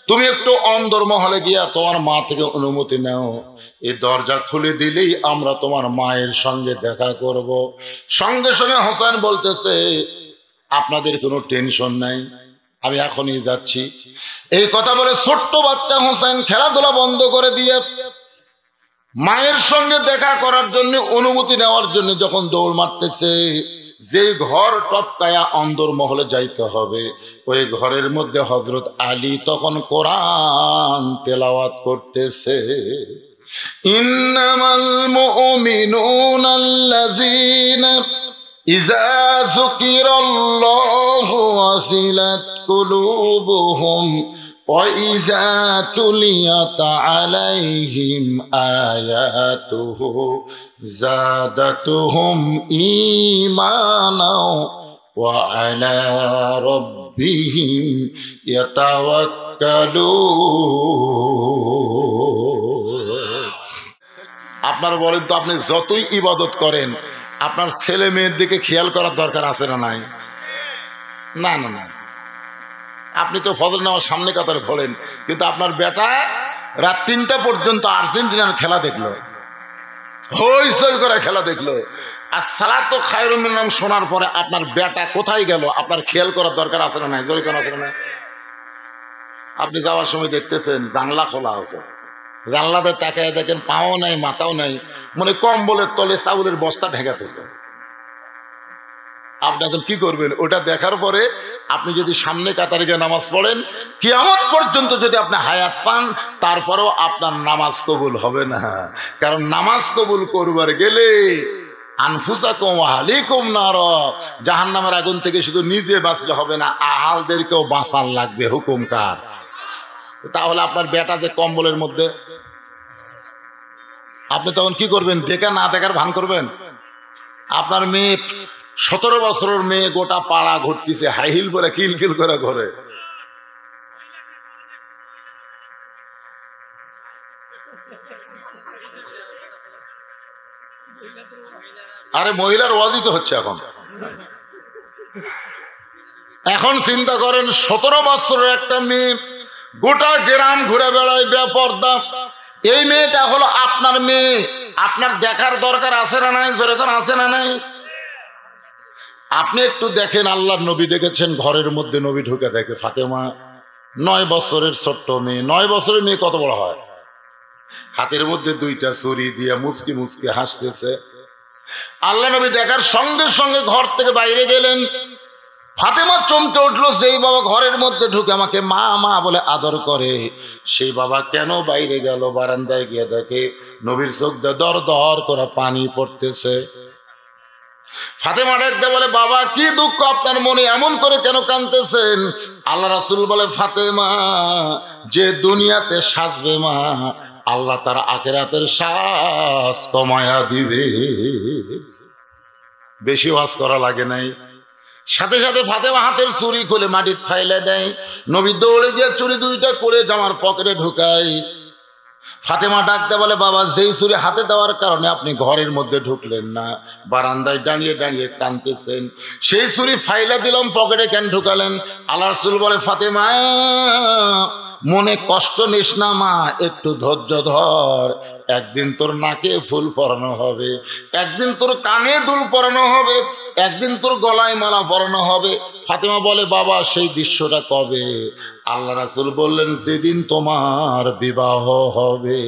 তুমি একটু অন্দরমহলে গিয়া তোমার মা থেকে অনুমতি নাও, এই দরজা খুলে দিলেই আমরা তোমার মায়ের সঙ্গে দেখা করব। সঙ্গে সঙ্গে হোসেন বলতেছে, আপনাদের কোনো টেনশন নাই, আমি এখনই যাচ্ছি। এই কথা বলে ছোট্ট বাচ্চা হোসেন খেলাধুলা বন্ধ করে দিয়ে মায়ের সঙ্গে দেখা করার জন্য অনুমতি নেওয়ার জন্য যখন দৌড় মারতেছে, যে ঘর টপকায়া অন্দরমহলে যাইতে হবে, ওই ঘরের মধ্যে হযরত আলী তখন কোরআন তেলাওয়াত করতেছে। ইন্নামাল মুমিনুনা আল্লাযীনা ইযা যুকিরাল্লাহু ওয়াজিলাত কুলুবুহুম وَإِذَا تُلِيَتْ عَلَيْهِمْ آيَاتُهُ زَادَتْهُمْ إِيمَانًا وَعَلَى رَبِّهِمْ يَتَوَكَّلُونَ। আপনারা বলেন তো, আপনি যতই ইবাদত করেন, আপনার ছেলে মেয়ের দিকে খেয়াল করার দরকার আছে না নাই? না না না। আপনি তো ফজর নামাজ সামনে কাতারে পড়েন, কিন্তু আপনার বেটা রাত 3টা পর্যন্ত আর্জেন্টিনার খেলা দেখলো, হইচই করে খেলা দেখলো, আর সালাতু খায়রুম মিনান নাম শোনার পরে আপনার বেটা কোথায় গেল আপনার খেয়াল করার দরকার আছে না নাই? জোরে কোন আছে না? আপনি যাওয়ার সময় দেখতেছেন জানলা খোলা আছে, জানলাতে তাকায় দেখেন পাও নাই মাথাও নাই, মানে কম্বলের তলে চাউলের বস্তা ঢেকাতেছে। আপনি এখন কি করবেন? ওটা দেখার পরে আপনি যদি সামনে কাতারে গিয়ে নামাজ পড়েন, কিয়ামত পর্যন্ত যদি আপনি হায়াত পান, তারপরেও আপনার নামাজ কবুল হবে না। কারণ নামাজ কবুল করবার গেলে আনফুসাকুম ওয়া আহলিকুম নার, জাহান্নামের আগুন থেকে শুধু নিজে বাঁচলে হবে না, আহালদেরকেও বাঁচান লাগবে। হুকুম কার? তাহলে আপনার বেটা যে কম্বলের মধ্যে, আপনি তখন কি করবেন? দেখা না দেখার ভান করবেন? আপনার মেয়ে 17 বছরের মেয়ে গোটা পাড়া ঘুরতেছে হাই হিল করে, কিলকিল করে ঘরে। আরে মহিলার ওয়াজি তো হচ্ছে এখন। এখন চিন্তা করেন, 17 বছরের একটা মেয়ে গোটা গ্রাম ঘুরে বেড়ায় বেপরদা। এই মেয়েটা হলো আপনার মেয়ে, আপনার দেখার দরকার আছে না নাই? যেরকম আছে না নাই? আপনি একটু দেখেন, আল্লাহর নবী দেখেছেন ঘরের মধ্যে নবী ঢুকে দেখে ফাতেমা 9 বছরের ছোট্ট মেয়ে। 9 বছরের মেয়ে কত বড় হয়? হাতের মধ্যে 2টা ছুরি দিয়ে মুচকি মুচকি হাসতেছে। আল্লাহ নবী দেখার সঙ্গে সঙ্গে ঘর থেকে বাইরে গেলেন। ফাতেমা চমকে উঠলো, যেই বাবা ঘরের মধ্যে ঢুকে আমাকে মা মা বলে আদর করে, সেই বাবা কেন বাইরে গেল? বারান্দায় গিয়ে দেখে নবীর চোখ দিয়ে দর দর করে পানি পড়তেছে। ফাতেমা ডাকতে বলে, বাবা কি দুঃখ আপনার মনে, এমন করে কেন কাঁদতেছেন? আল্লাহ রাসূল বলে, ফাতেমা যে দুনিয়াতে সাজবে মা, আল্লাহ তার আখিরাতের শ্বাস কমায়া দিবে। বেশি ওয়াজ করা লাগে নাই। সাথে সাথে ফাতেমা হাতের চুরি খুলে মাটির ফাইলে দেয়। নবী দৌড়ে গিয়ে চুরি 2টা করে জামার পকেটে ঢুকায়। ফাতেমা ডাকতে বলে, বাবা যেই চুরি হাতে দেওয়ার কারণে আপনি ঘরের মধ্যে ঢুকলেন না, বারান্দায় দাঁড়িয়ে দাঁড়িয়ে কাঁদতেছেন, সেই চুরি ফাইলা দিলাম, পকেটে কেন ঢুকালেন? আল্লাহ রাসূল বলে, ফাতেমা মনে কষ্ট নিস না মা, একটু ধৈর্য ধর। একদিন তোর নাকে ফুল পরানো হবে, একদিন তোর কানে দুল পরানো হবে, একদিন তোর গলায় মালা পরানো হবে। ফাতেমা বলে, বাবা সেই দৃশ্যটা কবে? আল্লাহ রাসূল বললেন, যেদিন তোমার বিবাহ হবে।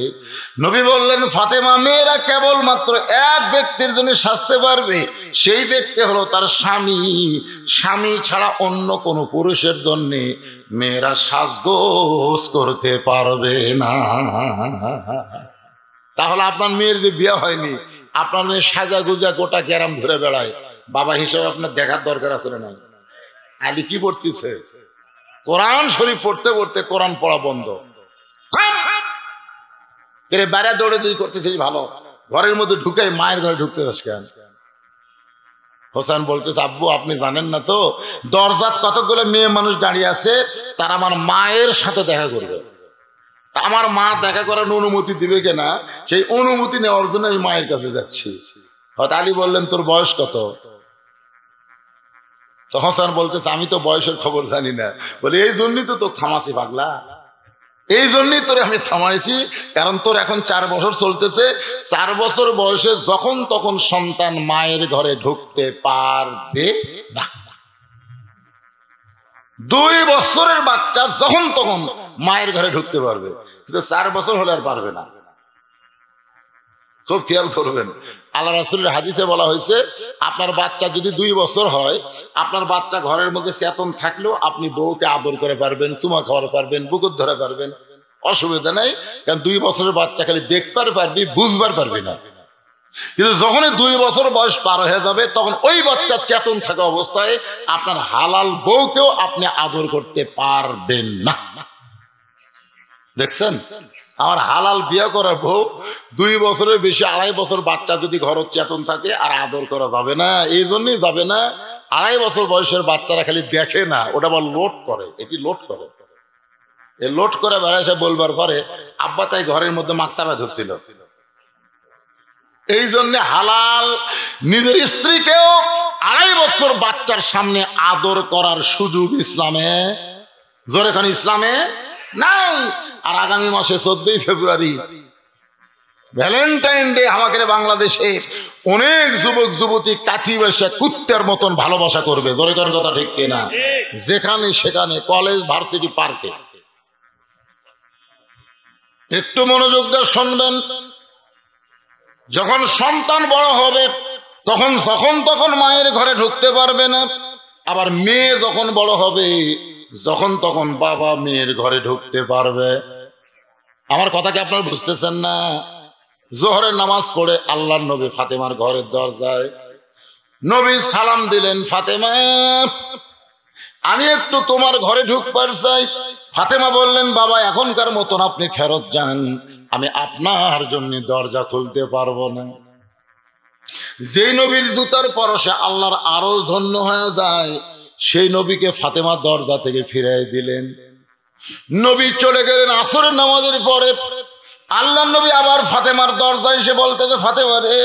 নবী বললেন, ফাতেমা মেয়েরা কেবলমাত্র এক ব্যক্তির জন্য সাজতে পারবে, সেই ব্যক্তি হলো তার স্বামী। স্বামী ছাড়া অন্য কোনো পুরুষের জন্য মেয়েরা সাজগোজ করতে পারবে না। তাহলে আপনার মেয়ের যে বিয়ে হয়নি, আপনার মেয়ে সাজা গুজা গোটা গ্রাম ঘুরে বেড়ায়, বাবা হিসেবে আপনার দেখার দরকার আছে না? আলী কি পড়তেছে? কোরআন শরীফ পড়তে পড়তে কোরআন পড়া বন্ধ। বাইরে দৌড়ে দৌড়ি করতেছিস, ভালো ঘরের মধ্যে ঢুকে মায়ের ঘরে ঢুকতে যাস কেন? হোসেন বলতেছে, আব্বু আপনি জানেন না তো, দরজাত কতগুলো মেয়ে মানুষ দাঁড়িয়ে আছে, তারা আমার মায়ের সাথে দেখা করবে। আমার মা দেখা করার অনুমতি দিবে কিনা সেই অনুমতি নেওয়ার জন্য আমি মায়ের কাছে যাচ্ছি। হয়তো আলী বললেন, তোর বয়স কত? তো হোসেন বলতেছে, আমি তো বয়সের খবর জানি না। বলে, এই জন্যই তো তোর থামাছি পাগলা, এই জন্যই তোরে আমি থামাইছি, কারণ তোর এখন 4 বছর চলতেছে। 4 বছর বয়সে যখন তখন সন্তান মায়ের ঘরে ঢুকতে পারবে না। 2 বছরের বাচ্চা যখন তখন মায়ের ঘরে ঢুকতে পারবে, কিন্তু 4 বছর হলে আর পারবে না। খুব খেয়াল করবেন, আল্লাহ রাসূলের হাদিসে বলা হয়েছে, আপনার বাচ্চা যদি 2 বছর হয়, আপনার বাচ্চা ঘরের মধ্যে চেতন থাকলেও আপনি বউকে আদর করে পারবেন, চুমা খাওয়াতে পারবেন, বুকুর ধরে পারবেন, অসুবিধা নাই। কারণ 2 বছরের বাচ্চা খালি দেখবার পারবি, বুঝবার পারবি না। কিন্তু যখনই 2 বছর বয়স পার হয়ে যাবে, তখন ওই বাচ্চার চেতন থাকা অবস্থায় আপনার হালাল বউকেও আপনি আদর করতে পারবেন না। দেখছেন, আমার হালাল বিয়ে করার বউ 2 বছরের বেশি, 2.5 বছর বাচ্চা যদি ঘর চেতন থাকে আর আদর করা যাবে না। এই জন্যই যাবে না, 2.5 বছর বয়সের বাচ্চারা খালি দেখে না, ওটা আবার লোড করে। এটি লোড করে, এই লোড করে বেড়ায় সে বলবার পরে, আব্বা তাই ঘরের মধ্যে মাকসাবা ধরছিল। এই জন্য হালাল নিজের স্ত্রীকেও 2.5 বছর বাচ্চার সামনে আদর করার সুযোগ ইসলামে, জোরে খান ইসলামে নাই। আর আগামী মাসে 14 ফেব্রুয়ারি ভ্যালেন্টাইন ডে, আমাদের বাংলাদেশে অনেক যুবক যুবতী কাঠি বসে কুত্তের মতন ভালোবাসা করবে, জোরে খান কথা ঠিক কিনা? যেখানে সেখানে, কলেজ, ভার্সিটি, পার্কে। একটু মনোযোগ দিয়ে শুনবেন, যখন সন্তান বড় হবে তখন মায়ের ঘরে ঢুকতে পারবে না। আবার মেয়ে যখন বড় হবে, যখন তখন বাবা মেয়ের ঘরে ঢুকতে পারবে। আমার কথা কি আপনারা বুঝতেছেন না? জোহরের নামাজ পড়ে আল্লাহর নবী ফাতেমার ঘরের দরজায় নবী সালাম দিলেন, ফাতেমা আমি একটু তোমার ঘরে ঢুকবার চাই। ফাতেমা বললেন, বাবা এখনকার মতন আপনি ফেরত যান, আমি আপনার জন্য দরজা খুলতে পারবো না। যেই নবীর জুতার পরশে আল্লাহর আরশ ধন্য হয়ে যায়, সেই নবীকে ফাতেমা দরজা থেকে ফিরাই দিলেন। নবী চলে গেলেন আসরের নামাজের পরে। আল্লাহ নবী আবার ফাতেমার দরজায় এসে বলতেছে, ফাতেমা রে,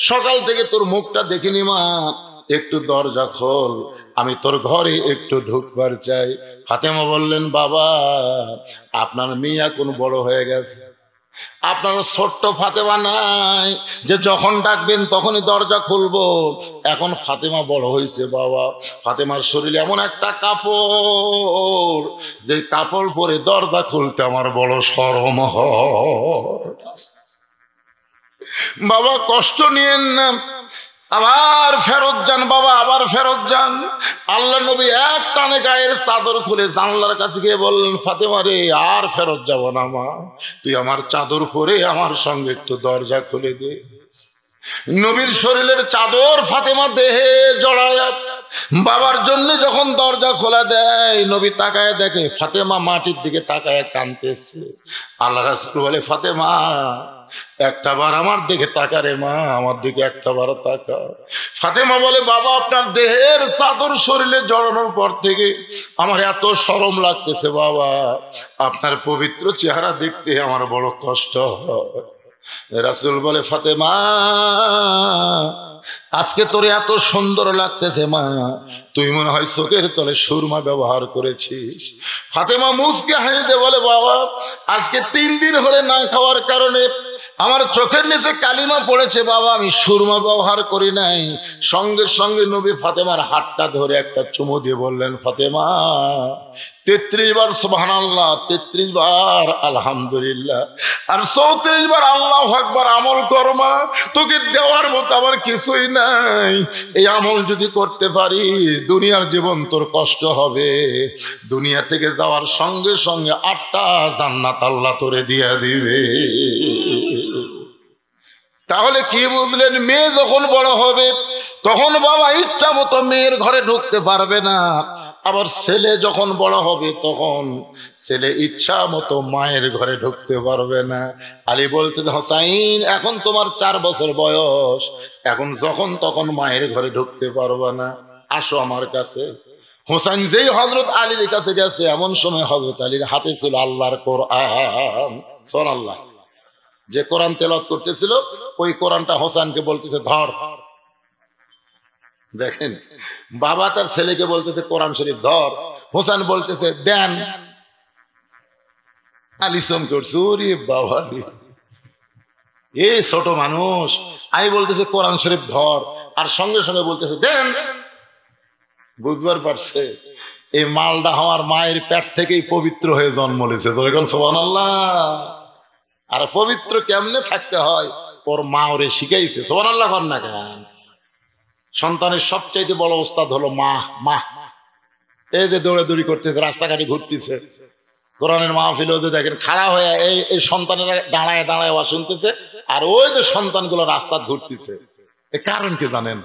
সকাল থেকে তোর মুখটা দেখিনি মা, একটু দরজা খোল, আমি তোর ঘরে একটু ঢুকবার চাই। ফাতেমা বললেন, বাবা আপনার মেয়ে এখন বড় হয়ে গেছে, আপনার ছোট্ট ফাতেমা নাই যে যখন ডাকবেন তখনই দরজা খুলবো। এখন ফাতেমা বড় হয়েছে বাবা, ফাতেমার শরীরে এমন একটা কাপড়, যে কাপড় পরে দরজা খুলতে আমার বড় শরম হয়। বাবা কষ্ট নিয়েন না, আবার ফেরত যান বাবা, আবার ফেরত যান। আল্লাহ নবী এক টানে গায়ের চাদর খুলে জানলার কাছে গিয়ে বললেন, ফাতেমা রে, আর ফেরত যাব না মা, তুই আমার চাদর পরে আমার সঙ্গে একটু দরজা খুলে দে। নবীর শরীরের চাদর ফাতেমা দেহে জড়ায়া বাবার জন্য যখন দরজা খোলা দেয়, নবী তাকায় দেখে ফাতেমা মাটির দিকে তাকায় কাঁদতেছে। আল্লাহ রাসূল বলে, ফাতেমা একটা বার আমার দিকে তাকা রে মা, আমার দিকে একটা বার তাকা। ফাতেমা বলে, বাবা আপনার দেহের চাদর শরীরে জড়ানোর পর থেকে আমার এত শরম লাগতেছে বাবা, আপনার পবিত্র চেহারা দেখতে আমার বড় কষ্ট হয়। রাসূল বলে, ফাতেমা আজকে তোর এত সুন্দর লাগতেছে মা, তুই মনে হয় চোখের তলে সুরমা ব্যবহার করেছিস। ফাতেমা মুচকে হাসতে বলে, বাবা আজকে 3 দিন হলে না খাওয়ার কারণে আমার চোখের নিচে কালিমা পড়েছে বাবা, আমি সুরমা ব্যবহার করি নাই। সঙ্গে সঙ্গে নবী ফাতেমার হাতটা ধরে একটা চুমু দিয়ে বললেন, ফাতেমা 33 বার সুবহানাল্লাহ, 33 বার আলহামদুলিল্লাহ, আর 34 বার আল্লাহু আকবার আমল করমা, তোকে দেওয়ার মতো আমার কিছুই নাই। এই আমল যদি করতে পারি দুনিয়ার জীবন তোর কষ্ট হবে, দুনিয়া থেকে যাওয়ার সঙ্গে সঙ্গে 8টা জান্নাত আল্লাহ তোরে দিয়ে দিবে। তাহলে কি বুঝলেন? মেয়ে যখন বড় হবে তখন বাবা ইচ্ছা মতো মেয়ের ঘরে ঢুকতে পারবে না, আবার ছেলে যখন বড় হবে তখন ছেলে ইচ্ছা মতো মায়ের ঘরে ঢুকতে পারবে না। আলী বলতে, হোসাইন এখন তোমার 4 বছর বয়স, এখন যখন তখন মায়ের ঘরে ঢুকতে পারবে না, আসো আমার কাছে। হোসাইন যেই হযরত আলীর কাছে গেছে, এমন সময় হযরত আলীর হাতে ছিল আল্লাহর কোরআন। সুবহানাল্লাহ। যে কোরআন তেলাওয়াত করতেছিল ওই কোরআনটা হোসেনকে বলতেছে ধর। দেখেন, বাবা তার ছেলেকে বলতেছে কোরআন শরীফ ধর, হোসেন বলতেছে দেন। আলী চমকে উঠছে, ওরে বাবা রে, এ ছোট মানুষ। আমি বলতেছে কোরআন শরীফ ধর, আর সঙ্গে সঙ্গে বলতেছে দেন। বুঝবার পারছে এই মালটা আমার মায়ের পেট থেকেই পবিত্র হয়ে জন্ম নিয়েছে। যখন সুবহানাল্লাহ। আর পবিত্র কেমনে থাকতে হয় ওর মা ওরে শিখাইছে। সুবহানাল্লাহ কর না কেন? সন্তানের সবচাইতে বড় ওস্তাদ হলো মা। মা এই যে দৌড়াদৌড়ি করতেছে, রাস্তাঘাটে ঘুরতেছে, কোরআনের মাহফিলে যে দেখেন খাড়া হয়ে এই সন্তানেরা দাঁড়ায় দাঁড়ায় ওয়াজ শুনতেছে, আর ওই যে সন্তানগুলো রাস্তা ঘুরতেছে। এর কারণ কি জানেন?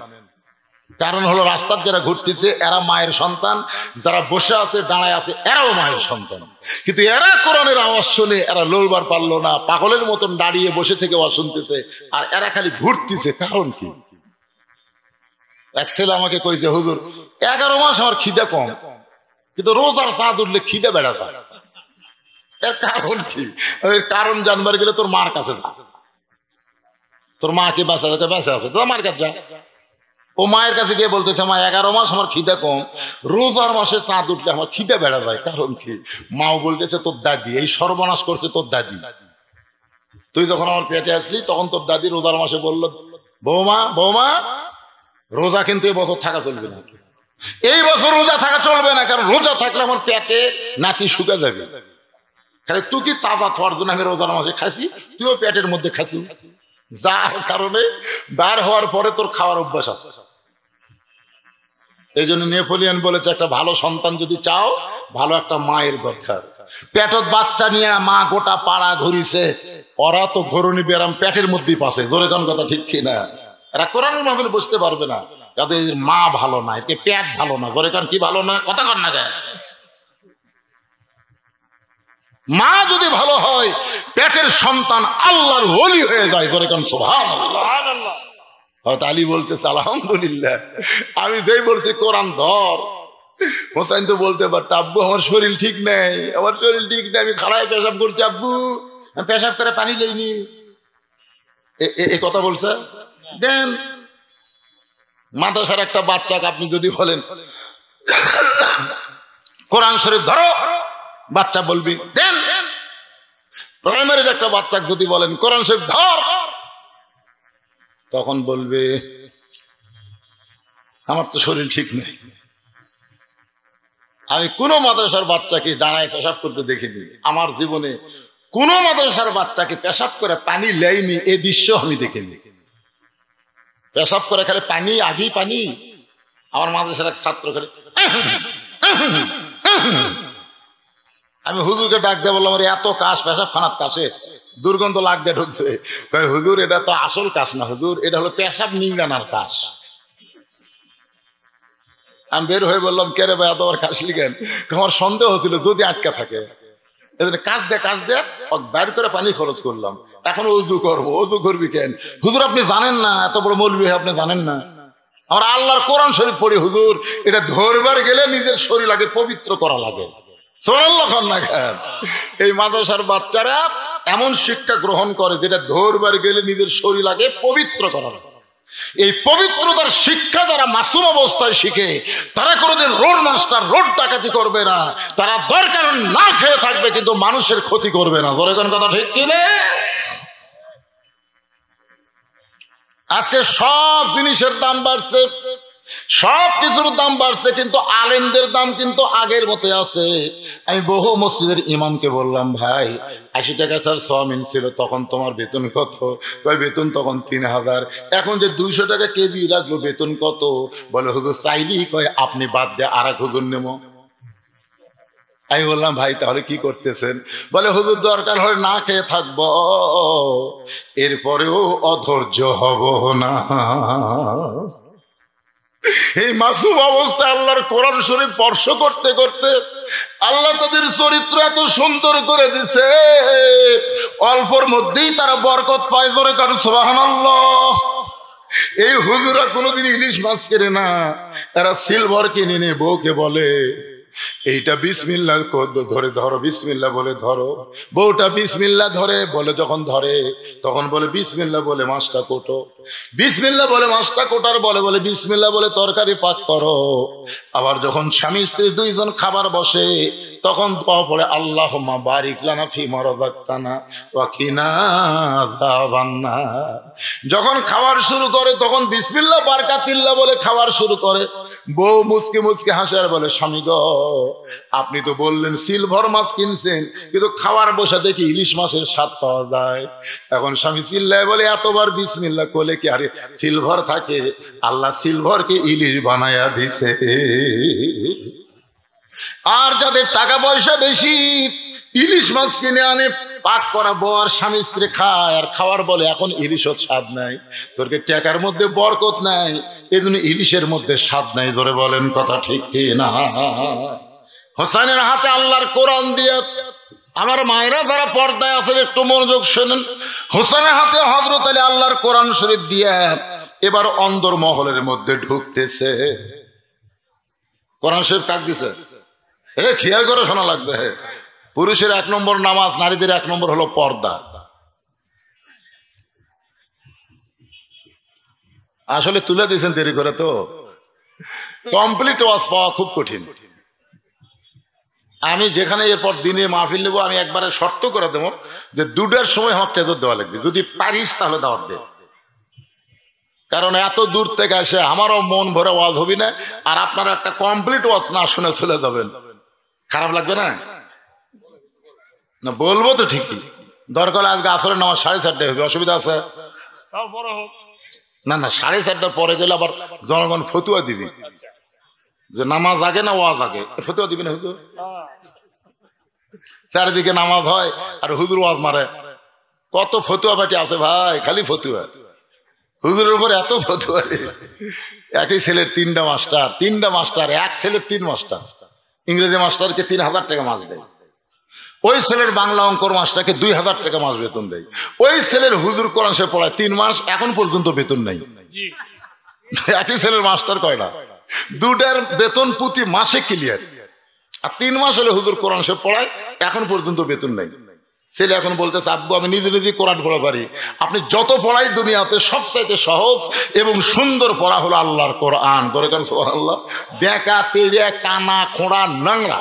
কারণ হলো রাস্তার যারা ঘুরতেছে এরা মায়ের সন্তান, যারা বসে আছে দাঁড়ায় আছে এরাও মায়ের সন্তান। কিন্তু এরা কোরআনের আওয়াজ শুনে এরা লড়বার পারলো না, পাগলের মতন দাঁড়িয়ে বসে থেকে আওয়াজ শুনতেছে, আর এরা খালি ঘুরতেছে। কারণ কি? এক ছেলে আমাকে কইছে, হুজুর 11 মাস আমার খিদে কম, কিন্তু রোজার চাঁদ উঠলে খিদে বেড়া যায়। এর কারণ কি? এর কারণ জানবার গেলে তোর মার কাছে যা। তোর মাকে বাঁচা বেঁচে আছে, তোর মার কাছে যা। ও মায়ের কাছে গিয়ে বলতেছে, মা 11 মাস আমার খিদে কম, রোজার মাসে চাঁদ উঠলে আমার খিদে বেড়া যায়। কারণ কি? মাও বলতেছে তোর দাদি এই সর্বনাশ করছে, তোর দাদি। তুই যখন আমার পেটে আসলি তখন তোর দাদি রোজার মাসে বলল, বৌমা বৌমা রোজা কিন্তু এই বছর থাকা চলবে না, এই বছর রোজা থাকা চলবে না, কারণ রোজা থাকলে আমার পেটে নাতি শুকা যাবে। খালি তুই কি তাজা থাকার জন্য আমি রোজার মাসে খাসি, তুইও পেটের মধ্যে খাসি, যার কারণে বার হওয়ার পরে তোর খাওয়ার অভ্যাস আছে। এই জন্য নেপোলিয়ন বলেছে, একটা ভালো সন্তান যদি চাও, ভালো একটা মায়ের দরকার। পেটত বাচ্চা নিয়ে মা গোটা পাড়া ঘুরিছে, ওরা তো ঘরুনি ব্যারাম পেটের মধ্যেই পাশে। জোরে কোন কথা ঠিক কিনা? এরা কোরআনের মাহফিলে বসতে পারবে না, যাদের মা ভালো না, একে পেট ভালো না। জোরে কোন কি ভালো না? কথা কর না যায়। মা যদি ভালো হয় পেটের সন্তান আল্লাহর ওলি হয়ে যায়। জোরে কোন সুবহানাল্লাহ। হয়তো আলী বলতেছে আলহামদুলিল্লাহ। আমি যেই বলছি কোরআন ধর, হোসেন তো বলতে পারত, আব্বু আমার শরীর ঠিক নেই, আমার শরীর ঠিক নেই, আমি খাড়ায় পেশাব করছি, আব্বু আমি পেশাব করে পানি লইনি। এই কথা বলছে। দেন মাদ্রাসার একটা বাচ্চাকে আপনি যদি বলেন কোরআন শরীফ ধরো, বাচ্চা বলবি দেন। প্রাইমারির একটা বাচ্চাকে যদি বলেন কোরআন শরীফ ধর, তখন বলবে আমার তো শরীর ঠিক নেই। আমি কোন মাদ্রাসার বাচ্চাকে দাঁড়ায় পেশাব করতে দেখিনি, আমার জীবনে কোন মাদ্রাসার বাচ্চাকে পেশাব করে পানি লেয়নি এই দৃশ্য আমি দেখিনি। পেশাব করে খালি পানি, আগেই পানি। আমার মাদ্রাসার এক ছাত্র করে, আমি হুজুরকে ডাক দিয়ে বললাম, এত কাশ, পেশাব খানার কাছে দুর্গন্ধ লাগতে ঢুকবে। হুজুর এটা তো আসল কাশ না হুজুর, এটা হলো পেশাব নিংড়ানোর কাশ। আমি বের হয়ে বললাম, কে রে ভাই এত আবার কাশলি কেন? আমার সন্দেহ হচ্ছিল যদি আটকা থাকে। কাজ দে বাইর করে পানি খরচ করলাম, এখন উজু করবো। উজু করবি কেন? হুজুর আপনি জানেন না, এত বড় মৌলবি আপনি জানেন না, আমরা আল্লাহর কোরআন শরীফ পড়ি হুজুর, এটা ধরবার গেলে নিজের শরীর আগে পবিত্র করা লাগে। সুবহানাল্লাহ না খান? এই মাদ্রাসার বাচ্চারা এমন শিক্ষা গ্রহণ করে যেটা ধরবার গেলে নিজের শরীর আগে পবিত্র করা লাগে। এই পবিত্রতার শিক্ষা যারা মাসুম অবস্থায় শিখে, তারা কোনোদিন রোড মাস্টার, রোড ডাকাতি করবে না। তারা দরকার না খেয়ে থাকবে, কিন্তু মানুষের ক্ষতি করবে না। জোরে কোন কথা ঠিক কিনা? আজকে সব জিনিসের দাম বাড়ছে, সব কিছুর দাম বাড়ছে, কিন্তু আলেমদের দাম কিন্তু আগের মতো আছে। আমি বহু মসজিদের ইমামকে বললাম, ভাই 80 টাকা স্যার সোয়াবিন ছিল, তখন তোমার বেতন কত? বেতন তখন 3000, এখন যে 200 টাকা কেজি লাগলো, বেতন কত? বলে হুজুর চাইলেই কয় আপনি বাদ দিয়ে আর এক হুজুর নেব। আমি বললাম, ভাই তাহলে কি করতেছেন? বলে হুজুর দরকার হলে না খেয়ে থাকবো, এরপরেও অধৈর্য হব না। এই মাসুম অবস্থায় আল্লাহর কোরআন শরীফ স্পর্শ করতে করতে আল্লাহ তাদের চরিত্র এত সুন্দর করে দিছে, অল্পর মধ্যেই তারা বরকত পায়। জোরে কারো সুবহানাল্লাহ। এই হুজুরা কোনোদিন ইলিশ মাছ কেনে না, এরা সিলভার কিনে নিয়ে বউকে বলে এইটা বিসমিল্লাহ ধরে ধরো, বিসমিল্লাহ বলে ধরো। বউটা বিসমিল্লাহ ধরে বলে, যখন ধরে তখন বলে বিসমিল্লাহ বলে মাছটা কোটো, বিসমিল্লাহ বলে মাছটা কোটার বলে বলে বিসমিল্লাহ বলে তরকারি পাক করো। আবার যখন স্বামী স্ত্রী দুইজন খাবার বসে তখন দোয়া পড়ে আল্লাহুম্মা বারিক লানা ফি মা রাযাকতানা ওয়া কিনা আযাবান্নার। যখন খাবার শুরু করে তখন বিসমিল্লাহ বারাকাতিল্লাহ বলে খাবার শুরু করে। বউ মুচকে মুচকে হাসে আর বলে স্বামী গো, আপনি তো বললেন সিলভার মাছ কিনছেন, কিন্তু খাবার বসা দেখি ইলিশ মাছের স্বাদ পাওয়া যায়। এখন স্বামী চিল্লায় বলে এতবার বিসমিল্লাহ করলে কি আরে সিলভার থাকে? আল্লাহ সিলভারকে ইলিশ বানায়া দিছে। আর যাদের টাকা পয়সা বেশি ইলিশ মাছ কিনে আনে, পাক করা বর স্বামী স্ত্রী খায়, আর খাওয়ার বলে এখন ইলিশও স্বাদ নাই। তোরকে টাকার মধ্যে বরকত নাই, এই জন্য ইলিশের মধ্যে স্বাদ নাই। ধরে বলেন কথা ঠিক কি না? হোসেনের হাতে আল্লাহর কোরআন দিয়ে, আমার মায়েরা যারা পর্দায় আছেন একটু মনোযোগ শোনেন, হোসেনের হাতে হযরত আলী আল্লাহর কোরআন শরীফ দিয়ে এবার অন্দর মহলের মধ্যে ঢুকতেছে। কোরআন শরীফ কাক দিছে? খেয়াল করে শোনা লাগবে। পুরুষের 1 নম্বর নামাজ, নারীদের 1 নম্বর হলো পর্দা। আসলে তুলে দিয়েছেন দেরি করে, তো কমপ্লিট ওয়াজ পাওয়া খুব কঠিন। আমি যেখানে এরপর দিনে মাহফিল নেবো, আমি একবারে শর্ত করে দেবো যে 2টার সময় আমার টেজর দেওয়া লাগবে, যদি পারিস তাহলে দাওয়াত দে। কারণ এত দূর থেকে এসে আমারও মন ভরে ওয়াজ হবি না, আর আপনারা একটা কমপ্লিট ওয়াজ না শুনে চলে যাবেন, খারাপ লাগবে না? না বলবো তো ঠিকই। দরকার আজকে আসরের নামাজ 4:30টায় হবে, অসুবিধা আছে? না না, 4:30টার পরে গেলে আবার জনগণ ফতুয়া দিবি যে নামাজ আগে না ওয়াজ আগে, ফতুয়া দিবি না? হুজুর চারিদিকে নামাজ হয় আর হুজুর ওয়াজ মারে। কত ফতুয়া পাটি আছে ভাই, খালি ফতুয়া। হুজুরের উপর এত ফতুয়া। একই ছেলের 3টা মাস্টার, 3টা মাস্টার, এক ছেলের 3 মাস্টার। ইংরেজি মাস্টারকে 3000 টাকা মাস দেয়, ওই ছেলের বাংলা অঙ্কর মাস্টারকে 2000 টাকা মাস বেতন দেয়। ওই ছেলের হুজুর কোরআন শরীফ পড়ায় 3 মাস, এখন পর্যন্ত বেতন নাই। একই ছেলের মাস্টার কয়টা? 2টার বেতন প্রতি মাসে ক্লিয়ার, আর 3 মাস হলে হুজুর কোরআন শরীফ পড়ায়, এখন পর্যন্ত বেতন নাই। ছেলে এখন বলতেছে আব্বু আমি নিজে নিজে কোরআন পড়া পারি। আপনি যত পড়াই দুনিয়াতে সবচাইতে সহজ এবং সুন্দর পড়া হলো আল্লাহর কোরআন। ধরে কেন সুবহানাল্লাহ। বেকা তেড়ে কানা খোঁড়া নোংরা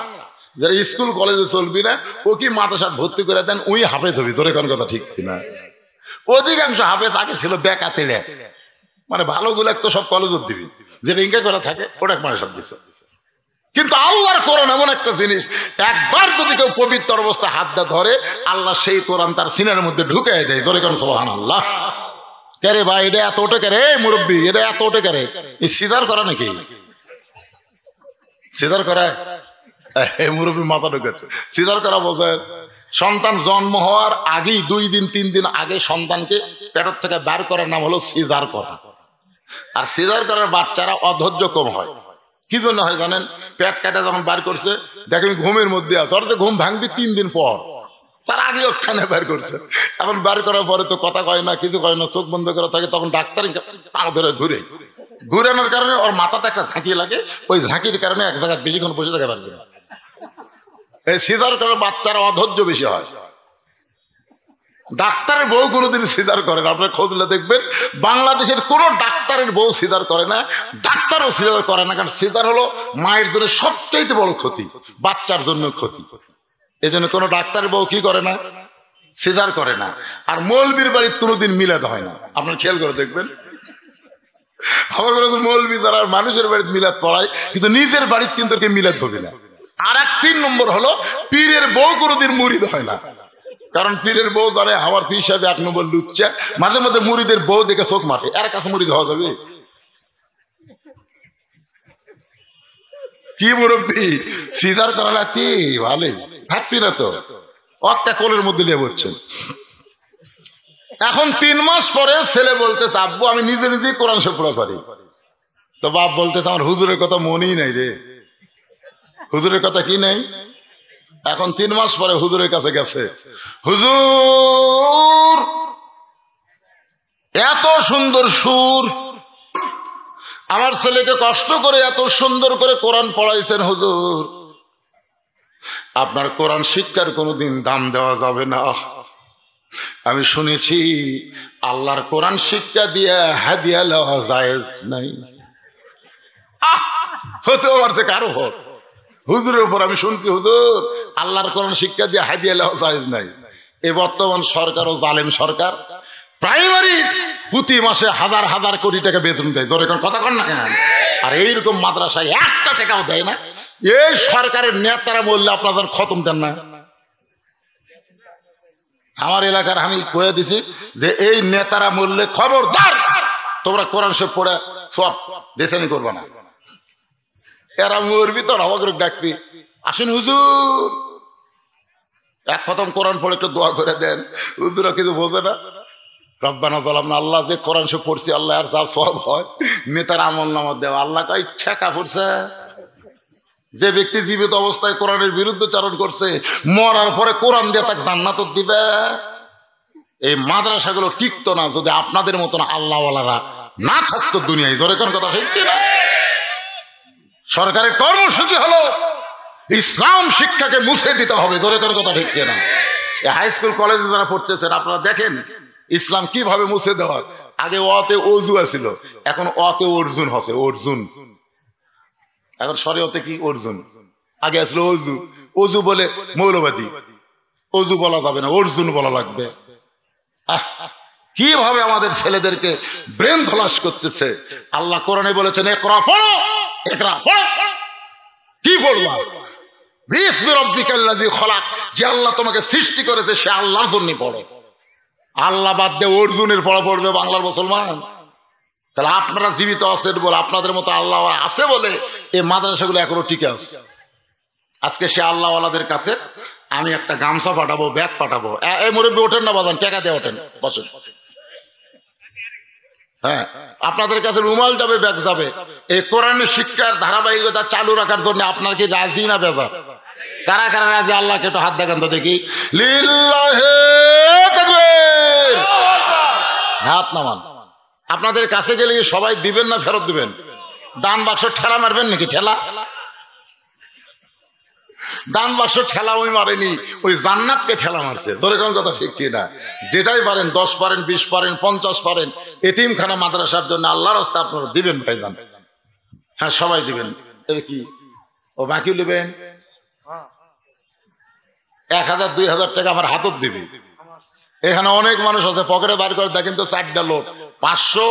যারা স্কুল কলেজে চলবি না, ও কি মাদ্রাসায় ভর্তি করে দেন, ওই হাফেজ হবি। ধরে কোন কথা ঠিক কিনা? অধিকাংশ হাফেজ আগে ছিল বেকা তেড়ে, মানে ভালো গুলো তো সব কলেজত দিবি, যেটা ইনকা করা থাকে ওটা মানে সব দিচ্ছে। কিন্তু আল্লাহর কোরআন এমন একটা জিনিস, একবার যদি কেউ পবিত্র অবস্থা হাতটা ধরে, আল্লাহ সেই কোরআন তার সিনার মধ্যে ঢুকে দেয়। ধরে কেন সুবহানাল্লাহ। কেরে ভাই এটা এত ওটা কেরে মুরব্বী, এটা এত ওটা কেরে? এই সিজার করা নাকি? সিজার করা মুরব্বী মাথা ঢুকেছে। সিজার করা বোঝে সন্তান জন্ম হওয়ার আগেই 2 দিন 3 দিন আগে সন্তানকে পেটের থেকে বের করার নাম হলো সিজার করা। আর সিজার করার বাচ্চারা অধৈর্য কম হয়। কি জন্য হয় জানেন? পেট কাটা যখন বার করছে, দেখেন ঘুমের মধ্যে আছে, অর্থ ঘুম ভাঙবি 3 দিন পর, তার আগে ওখানে বের করছে। এখন বার করার পরে তো কথা কয় না, কিছু কয় না, চোখ বন্ধ করে থাকে। তখন ডাক্তার পা ধরে ঘুরানোর কারণে ওর মাথাতে একটা ঝাঁকি লাগে, ওই ঝাঁকির কারণে এক জায়গায় বেশিক্ষণ বসে থাকে পারবে না। এই সিজার করার বাচ্চারা অধৈর্য বেশি হয়। ডাক্তারের বউ কোনোদিন সিজার করে না, আপনার খোঁজলে দেখবেন বাংলাদেশের কোন ডাক্তারের বউ সিজার করে না, ডাক্তারও সিজার করে না। কারণ সিজার হলো মায়ের জন্য সবচেয়ে বড় ক্ষতি, বাচ্চার জন্য ক্ষতি। এই জন্য কোনো ডাক্তারের বউ কি করে না? সিজার করে না। আর মৌলবীর বাড়ির কোনোদিন মিলাদ হয় না, আপনার খেয়াল করে দেখবেন। আমার মৌলবী যারা মানুষের বাড়িতে মিলাদ পড়ায়, কিন্তু নিজের বাড়িতে কিন্তু মিলাদ হবে না। আর 3 নম্বর হলো পীরের বউ কোনোদিন মুরিদ হয় না। কারণ পীরের বউ জানে আমার পীর সাহেব 1 নম্বর লুচ্চা, মাঝে মধ্যে মুরিদের বউ দেখে চোখ মারে, এর কাছে মুরিদ হওয়া যাবে? কি মুরব্বী সিজার করা লাগতি ভালোই থাকবি না তো, একটা কোলের মধ্যে নিয়ে বলছেন। এখন 3 মাস পরে ছেলে বলতেছে আব্বু আমি নিজে নিজেই কোরআন শরীফ পড়া পারি। তো বাপ বলতেছে আমার হুজুরের কথা মনেই নাই রে, হুজুরের কথা কি নেই। এখন 3 মাস পরে হুজুরের কাছে গেছে, হুজুর এত সুন্দর সুর, আমার ছেলেকে কষ্ট করে এত সুন্দর করে কোরআন পড়াইছেন হুজুর, আপনার কোরআন শিক্ষার কোনোদিন দাম দেওয়া যাবে না। আমি শুনেছি আল্লাহর কোরআন শিক্ষা দিয়ে হাদিয়া লওয়া জায়েজ নাই। হতেও পারছে কারো হোক, হুজুরের উপর আমি শুনছি হুজুর আল্লাহর কোরআন শিক্ষা দিয়ে হাদিয়া লওয়া জায়েজ নাই। এই বর্তমান সরকার ও জালেম সরকার প্রাইমারি প্রতি মাসে হাজার হাজার কোটি টাকা বেতন দেয়, জোরে কথা কন না কেন? আর এইরকম মাদ্রাসায় 1 টাকাও দেয় না। এই সরকারের নেতারা বললে আপনাদের খতম দেন না। আমার এলাকার আমি কয়ে দিছি যে এই নেতারা বললে খবরদার তোমরা কোরআন শরীফ পড়ে সব বেচানি করবে না। এরা মরবি তোর আমাকে ডাকবি, আসেন হুজুর এক খতম কোরআন পড়ে একটু দোয়া করে দেন। হুজুরা কিছু বোঝে না, রব্বানা যালামনা, আল্লাহ যে কোরআন শরীফ পড়ছি আল্লাহ আর যা সব হয় নেতার আমলনামা দেওয়া, আল্লাহ কই ঠেকা পড়ছে। যে ব্যক্তি জীবিত অবস্থায় কোরআনের বিরুদ্ধে চারণ করছে মরার পরে কোরআন দিয়ে তাকে জান্নাত দিবে। এই মাদ্রাসাগুলো টিকতো না যদি আপনাদের মতন আল্লাহওয়ালারা না থাকতো দুনিয়ায়, জোরে কোন কথা ঠিক না? সরকারের কর্মসূচি হলো ইসলাম শিক্ষাকে মুছে দিতে হবে, জোরে কোন কথা ঠিক না? এই হাই স্কুল কলেজে যারা পড়তেছেন আপনারা দেখেন ইসলাম কিভাবে মুছে দেওয়া। আগে ওতে অজু আছিল, এখন ওতে অর্জুন হচ্ছে, অর্জুন এখন শরীয়তে কি অর্জুন, আগে আসলে অজু, অজু বলে মৌলবাদী, অজু বলা যাবে না, অর্জুন বলা লাগবে। কিভাবে আমাদের ছেলেদেরকে ব্রেন খলাস করতেছে। আল্লাহ কোরআনে বলেছেন ইকরা পড়ো, ইকরা পড়ো। কি পড়বা? বিসমি রাব্বিকাল্লাযী খলাক, যে আল্লাহ তোমাকে সৃষ্টি করেছে সে আল্লাহর জন্য পড়ো। আল্লাহ বাদ দিয়ে অর্জুনের পড়া পড়বে বাংলার মুসলমান? তাহলে আপনারা জীবিত আছেন বলে, আপনাদের মতো আল্লাহ আছে বলে এই মাদ্রাসাগুলো এখনো টিকে আছে। আজকে সে আল্লাহওয়ালাদের কাছে আমি একটা গামছা পাঠাবো, ব্যাগ পাঠাবো। এই মুরব্বী ওঠেন না বাজান, টাকা দিয়ে ওঠেন, বসেন। হ্যাঁ, আপনাদের কাছে রুমাল যাবে, ব্যাগ যাবে। এই কোরআনের শিক্ষার ধারাবাহিকতা চালু রাখার জন্য আপনার কি রাজি না বেজা? কারা কারা রাজি আল্লাহকে একটু হাত দেখান তো দেখি। লিল্লাহে তাকবীর, হাত নামান। আপনাদের কাছে গেলে সবাই দিবেন না ফেরত দিবেন? দান বাক্স ঠেলা মারবেন নাকি? ঠেলা দান বাক্স ঠেলা ওই মারেনি, ওই জান্নাতকে ঠেলা মারছে। ধরে কোন কথা ঠিক কিনা? যেটাই পারেন 10 পারেন, 20 পারেন, 50 পারেন, এতিমখানা মাদ্রাসার জন্য আল্লাহর রাস্তায় আপনারা দিবেন ভাইজান। হ্যাঁ সবাই দিবেন। এর কি ও বাকি নেবেন 1000 2000 টাকা আমার হাতত দিবি। এখানে অনেক মানুষ আছে পকেটে বার করে দেখেন তো 4টা লোট, 500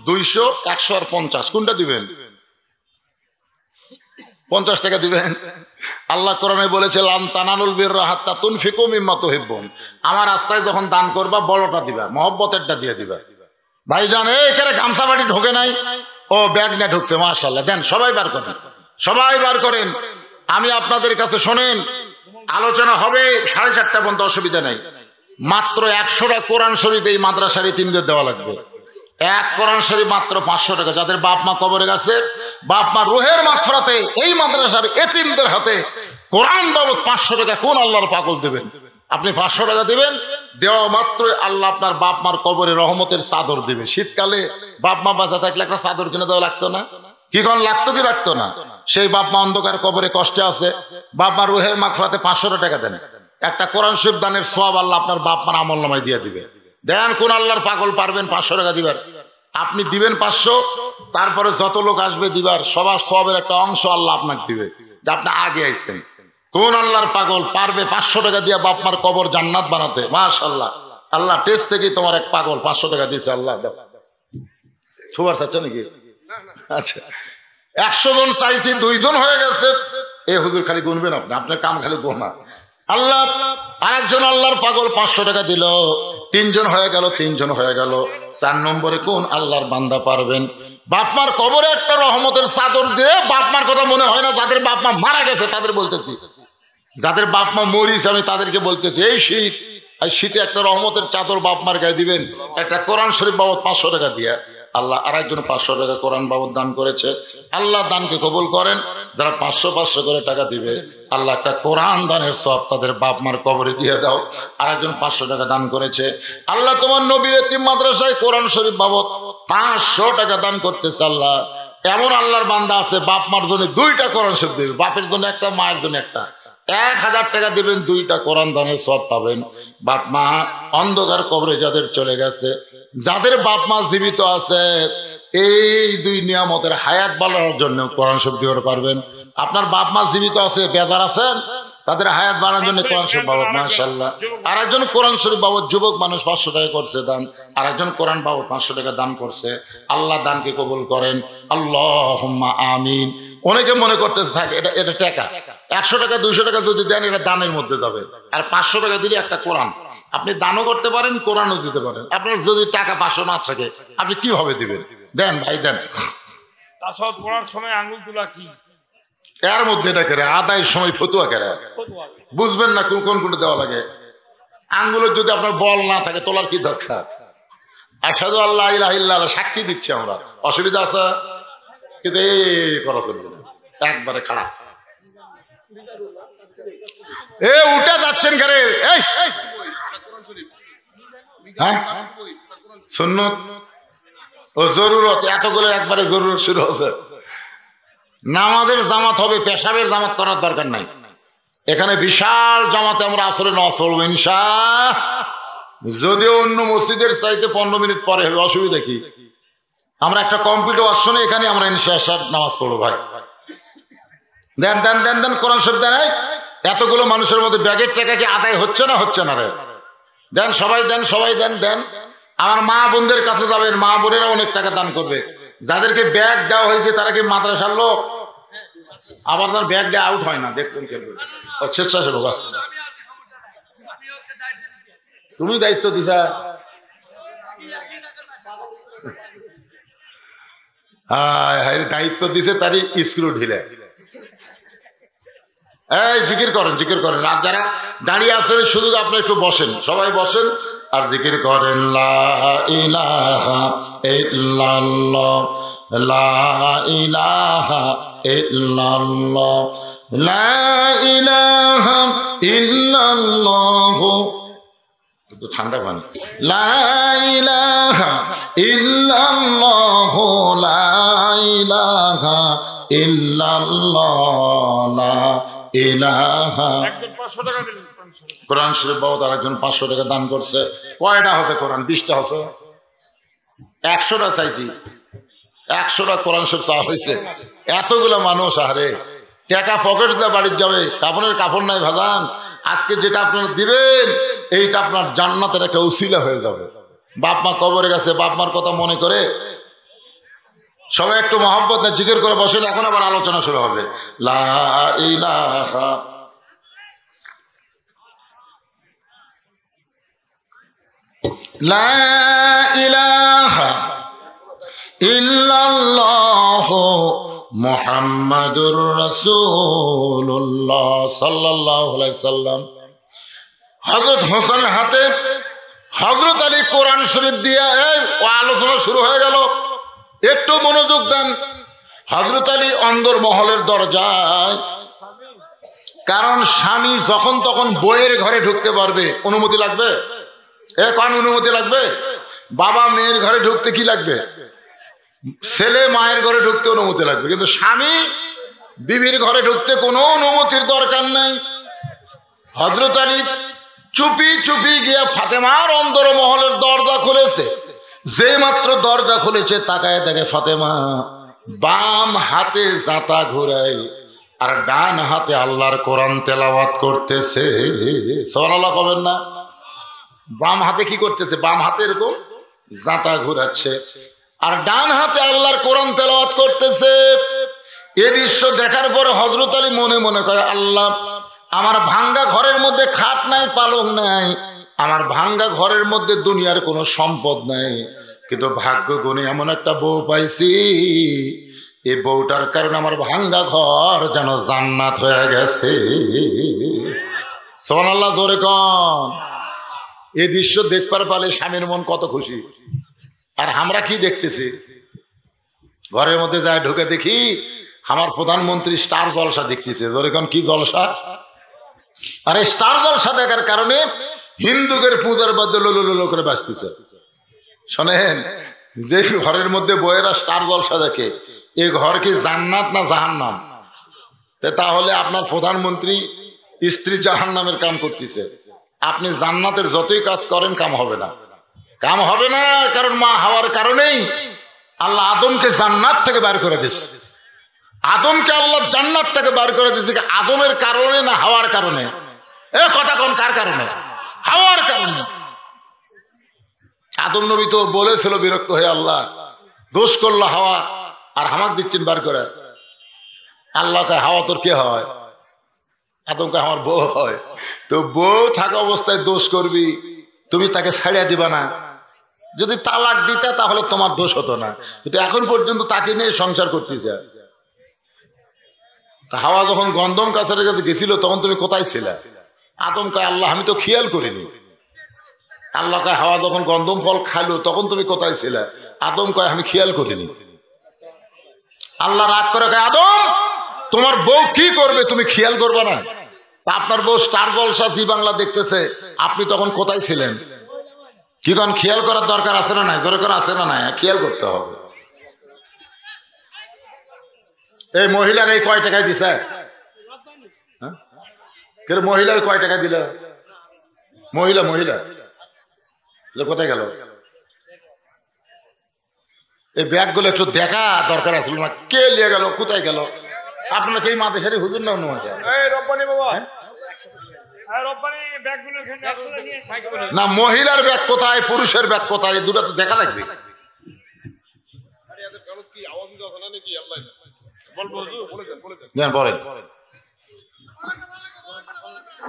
200 100 আর 50, কোনটা দিবেন? 50 টাকা দিবেন। আল্লাহ কোরআনে বলেছে লান তানালুল বিররা হাত্তা তুনফিকু মিম্মা তুহিব্বুন, আমার রাস্তায় যখন দান করবা বড়টা দিবা, মহব্বতেরটা দিয়ে দিবা। ভাইজান এখানে গামছা বাড়ি ঢোকে নাই, ও ব্যাগ নিয়ে ঢুকছে, মাশাআল্লাহ, দেন সবাই বার করেন, সবাই বার করেন। আমি আপনাদের কাছে শোনেন, আলোচনা হবে 4:30 পর্যন্ত, অসুবিধা নাই। মাত্র 100টা কোরআন শরীফ এই মাদ্রাসার এতিমদের দেওয়া লাগবে। এক কোরআন শরীফ মাত্র 500 টাকা। যাদের বাপ মা কবরে গেছে, বাপ মা রুহের মাগফিরাতে এই মাদ্রাসার এতিমদের হাতে কোরআন বাবদ 500 টাকা কোন আল্লাহর পাগল দেবেন? আপনি 500 টাকা দেবেন, দেওয়া মাত্রই আল্লাহ আপনার বাপ মার কবরে রহমতের চাদর দেবে। শীতকালে বাপ মা বাঁচা থাকলে একটা চাদর কিনে দেওয়া লাগতো না? কি কোন লাগতো কি লাগতো না? সেই বাপ মা অন্ধকার কবরে কষ্টে আছে, বাপ মা রুহের মাগফিরাতে 500 টাকা দেন, একটা কোরআন শরীফ দানের সওয়াব আল্লাহ আপনার বাপ মার আমলনামায় দিয়ে দিবে। দেন কোন আল্লাহর পাগল পারবেন 500 টাকা দিবার? আপনি দিবেন 500, তারপরে যত লোক আসবে দিবার সবার সওয়াবের একটা অংশ আল্লাহ আপনাকে দিবে, যে আপনি আগে আইছেন। কোন আল্লাহর পাগল পারবে 500 টাকা দিয়ে বাপ মার কবর জান্নাত বানাতে? মাশাআল্লাহ, আল্লাহ টেস্ট থেকেই তোমার এক পাগল 500 টাকা দিয়েছে। আল্লাহ দাও, সুবার চাচ্ছে নাকি? আচ্ছা, 100 জন চাইছি, 2 জন হয়ে গেছে। এ হুজুর খালি গুনবেন আপনি, আপনার কাম খালি গোনা। আল্লাহ আরেকজন আল্লাহর পাগল 500 টাকা দিল, 3 জন হয়ে গেল, 3 জন হয়ে গেল। 4 নম্বরে কোন আল্লাহর বান্দা পারবেন বাপমার কবরে একটা রহমতের চাদর দিয়ে? বাপমার কথা মনে হয় না, যাদের বাপমা মারা গেছে তাদের বলতেছি, যাদের বাপমা মরিস আমি তাদেরকে বলতেছি, এই শীত আর শীতে একটা রহমতের চাদর বাপমার গায়ে দিবেন, একটা কোরআন শরীফ বাবদ 500 টাকা দিয়ে। আল্লাহ আরেকজন 500 টাকা কোরআন বাবদ দান করেছে, আল্লাহ দানকে কবুল করেন। যারা 500 করে টাকা দিবে, আল্লাহ একটা কোরআন দানের সওয়াব তাদের বাপ মার কবরে দিয়ে দাও। আরেকজন 500 টাকা দান করেছে, আল্লাহ তোমার নবীর এতিম মাদ্রাসায় কোরআন শরীফ বাবদ 500 টাকা দান করতেছে। আল্লাহ এমন আল্লাহর বান্দা আছে বাপ মার জন্য 2টা কোরআন শরীফ দেবে, বাপের জন্য একটা, মায়ের জন্য একটা। 1000 টাকা দিবেন, 2টা কোরআন দানের সওয়াব পাবেন। বাপ মা অন্ধকার কবরে যাদের চলে গেছে, যাদের বাপ মা জীবিত আছে, এই 2 নিয়ামতের হায়াত বাড়ানোর জন্য কোরআন শরীফ দিতে পারবেন। আপনার বাপ মা জীবিত আছে, বেজার আছেন, তাদের হায়াত বাড়ানোর জন্য কোরআন শরীফ বাবদ মাশাআল্লাহ। আর একজন কোরআন শরীফ বাবদ যুবক মানুষ 500 টাকা করছে দান, আর একজন কোরআন বাবদ 500 টাকা দান করছে। আল্লাহ দানকে কবুল করেন, আল্লাহুম্মা আমিন। অনেকে মনে করতেছে থাকে এটা টাকা, 100 টাকা 200 টাকা যদি দেন এটা দানের মধ্যে যাবে, আর 500 টাকা দিলে একটা কোরআন। আপনি দানও করতে পারেন, কোরআনও দিতে পারেন। আপনার যদি টাকা 500 না থাকে আপনি কিভাবে দিবেন? দেন ভাই দেন। তাসাউদ পড়ার সময় আঙ্গুল তোলা কি? এর মধ্যে এটা করে আদায়ের সময় ফতুয়া করে বুঝবেন না কোন কোনটা দেওয়া লাগে। আঙ্গুলের যদি আপনার বল না থাকে তোলার কি দরকার? আশহাদু আল্লা ইলাহা ইল্লাল্লাহ সাক্ষী দিচ্ছি আমরা, অসুবিধা আছে? কিন্তু এই করা চলবে না, একবারে খারাপ। উঠে যাচ্ছেন ঘরে, এই হ্যাঁ সুন্নত ও জরুরত, এতগুলো একবারে জরুরত শুরু হচ্ছে। নামাজের জামাত হবে, পেশাবের জামাত করার দরকার নাই। এখানে বিশাল জামাতে আমরা আসলে নামাজ পড়বো ইনশাআল্লাহ। যদিও অন্য মসজিদের চাইতে 15 মিনিট পরে হবে, অসুবিধা কি? আমরা একটা কম্পিউটার আসনে এখানে আমরা ইনশাআল্লাহ নামাজ পড়বো। ভাই দেন দেন দেন দেন কোরআন শরীফ দেন। এতগুলো মানুষের মধ্যে ব্যাগের টাকা কি আদায় হচ্ছে না হচ্ছে না রে? দেন সবাই, দেন সবাই, দেন দেন। আমার মা বোনদের কাছে যাবেন, মা বোনেরা অনেক টাকা দান করবে। যাদেরকে ব্যাগ দেওয়া হয়েছে তারা কি মাদ্রাসার লোক? আবার তার ব্যাগ দিয়ে আউট হয় না, দেখুন স্বেচ্ছাসেবক বাবা, তুমি দায়িত্ব দিছা। হ্যাঁ দায়িত্ব দিছে, তারই স্ক্রু ঢিলে। এই জিকির করেন, জিকির করেন। আর যারা দাঁড়িয়ে আছেন শুধু আপনি একটু বসেন, সবাই বসেন আর জিকির করেন। লা ইলাহা ইল্লাল্লাহ, লা ইলাহা ইল্লাল্লাহ, লা ইলাহা ইল্লাল্লাহ। একটু ঠান্ডা পানি। লা ইলাহা ইল্লাল্লাহ, লা ইলাহা ইল্লাল্লাহ, লা ইলাহা। কোরআন শরীফ বাবদ আরেকজন 500 টাকা দান করছে। কয়টা হচ্ছে কোরআন? 20টা হচ্ছে। 100টা চাইছি, 100টা কোরআন শরীফ চাওয়া হয়েছে। এতগুলো মানুষ, আরে টাকা পকেট দিয়ে বাড়ির যাবে, কাপড়ের কাপড় নাই ভাজান। আজকে যেটা আপনারা দিবেন এইটা আপনার জান্নাতের একটা উসিলা হয়ে যাবে। বাপ মা কবরে গেছে, বাপ মার কথা মনে করে সবাই একটু মহব্বত না জিকির করে বসেন। এখন আবার আলোচনা শুরু হবে। লা ইলাহা লা ইলাহা ইল্লাল্লাহ মুহাম্মাদুর রাসূলুল্লাহ সাল্লাল্লাহু আলাইহি সাল্লাম। হযরত হোসেনের হাতে হযরত আলী কোরআন শরীফ দিয়ে আলোচনা শুরু হয়ে গেল। একটু মনোযোগ দেন। হযরত আলী অন্দর মহলের দরজায়, কারণ স্বামী যখন তখন বইয়ের ঘরে ঢুকতে পারবে, অনুমতি লাগবে? কোন অনুমতি লাগবে? বাবা মেয়ের ঘরে ঢুকতে কি লাগবে? ছেলে মায়ের ঘরে ঢুকতে অনুমতি লাগবে, কিন্তু স্বামী বিবির ঘরে ঢুকতে কোনো অনুমতির দরকার নাই। হযরত আলী চুপি চুপি গিয়ে ফাতেমার অন্দর মহলের দরজা খুলেছে। যে মাত্র দরজা খুলেছে তাকায় দেখে ফাতেমা বাম হাতে জাতা ঘুরাই আর ডান হাতে আল্লাহর কোরআন তেলাওয়াত করতেছে। সুবহানাল্লাহ কবেন না? বাম হাতে কি করতেছে? বাম হাতে এরকম জাতা ঘুরাচ্ছে আর ডান হাতে আল্লাহর কোরআন তেলাওয়াত করতেছে। এই দৃশ্য দেখার পরে হযরত আলী মনে মনে কয়, আল্লাহ, আমার ভাঙ্গা ঘরের মধ্যে খাট নাই, পালং নাই, আমার ভাঙ্গা ঘরের মধ্যে দুনিয়ার কোনো সম্পদ নাই, কিন্তু ভাগ্য গুণে এমন একটা বউ পাইছি, এই বউটার কারণে আমার ভাঙ্গা ঘর যেন জান্নাত হয়ে গেছে। সুবহানাল্লাহ জোরে কোন। এই দৃশ্য দেখবার পালে স্বামীর মন কত খুশি। আর আমরা কি দেখতেছি? ঘরের মধ্যে যায় ঢুকে দেখি আমার প্রধানমন্ত্রী স্টার জলসা দেখতেছে। ধরেখন কি জলসা? আরে স্টার জলসা দেখার কারণে হিন্দুদের পূজার বাদ্য লোলো করে বাঁচতেছে। শোনেন, যে ঘরের মধ্যে বইয়েরা স্টার জলসা দেখে, এ ঘর কি জান্নাত না জাহান্নাম? তাহলে আপনার প্রধানমন্ত্রী স্ত্রী জাহান্নামের কাম করতেছে, আপনি জান্নাতের যতই কাজ করেন কাম হবে না। কাম হবে না, কারণ মা হাওয়ার কারণেই আল্লাহ আদমকে জান্নাত থেকে বার করে দিয়েছে। আদমকে আল্লাহ জান্নাত থেকে বার করে দিয়েছে আদমের কারণে না হাওয়ার কারণে? এ কথা কোন কার কারণে? হাওয়ার কারণে। আদম নবী তো বলেছিল বিরক্ত হয়ে, আল্লাহ দোষ করলো হাওয়া, আর হামাক দিচ্ছেন বার করে। আল্লাহকে হাওয়া তোর কে হয়? আদমকে আমার বউ হয়। তো বউ থাকা অবস্থায় দোষ করবি, তুমি তাকে ছাড়িয়া দিবা না? যদি তালাক দিতে তাহলে তোমার দোষ হতো না, কিন্তু এখন পর্যন্ত তাকে নিয়ে সংসার করতেছে। হাওয়া যখন গন্ধম কাছারের কাছে গেছিল তখন তুমি কোথায় ছিলে? আদম কয়, আল্লাহ আমি তো খেয়াল করিনি। আল্লাহ কয়, হাওয়া যখন গন্ধম ফল খাইলো তখন তুমি কোথায় ছিলে? আদম কয়, আমি খেয়াল করিনি। আল্লাহ রাগ করে কয়, আদম তোমার বউ কি করবে তুমি খেয়াল করবে না? আপনার বউ স্টার জলসা জি বাংলা দেখতেছে, আপনি তখন কোথায় ছিলেন? কি কারণ খেয়াল করার দরকার আছে না নাই? জোরে করে আছে না নাই? খেয়াল করতে হবে। এই মহিলার এই কয় টাকায় দিছে? মহিলা কয় টাকা দিল? মহিলা মহিলা কোথায় গেল? এই ব্যাগ গুলো একটু দেখা দরকার আছিল না? কে নিয়ে গেল? কোথায় গেল? আপনার কি মাদেশারি হুজুর না অন্য? না, মহিলার ব্যাগ কোথায়, পুরুষের ব্যাগ কোথায়, দুটো তো দেখা লাগবে।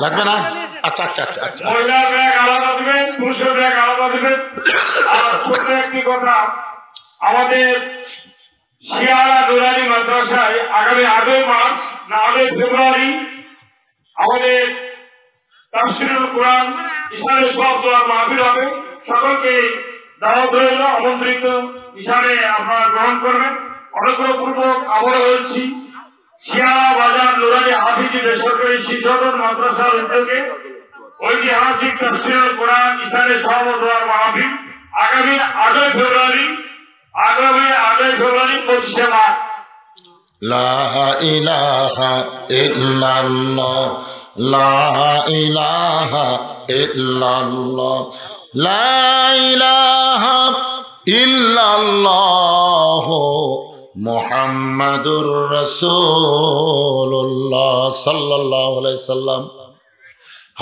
লাগবে না? আচ্ছা আচ্ছা আচ্ছা আচ্ছা। মহিলার ব্যাগ আলাদা দিবেন, পুরুষের ব্যাগ আলাদা দিবেন। আর ছোট একটি কথা, আমাদের শিয়ারা নুরানি মাদ্রাসায় আগামী 8 মার্চ না 8 ফেব্রুয়ারি আমাদের তাফসীরুল কোরআন ইসলামের সব দোয়া মাহফিল হবে। সকলকে দাওয়াত রইল, আমন্ত্রিত। এখানে আপনারা গ্রহণ করবেন। অনুগ্রহপূর্বক আমরা বলছি, শিয়ারা বাজার নুরানি হাফিজি বেসরকারি শিশুসদন মাদ্রাসার উদ্যোগে ঐতিহাসিক তাফসীরুল কোরআন ইসলামের সব দোয়া মাহফিল আগামী 8 ফেব্রুয়ারি 25 মার্চ। লা ইলাহা ইল্লাল্লাহ, লা ইলাহা ইল্লাল্লাহ, লা ইলাহা ইল্লাল্লাহ মুহাম্মাদুর রাসূলুল্লাহ সাল্লাল্লাহু আলাইহি সাল্লাম।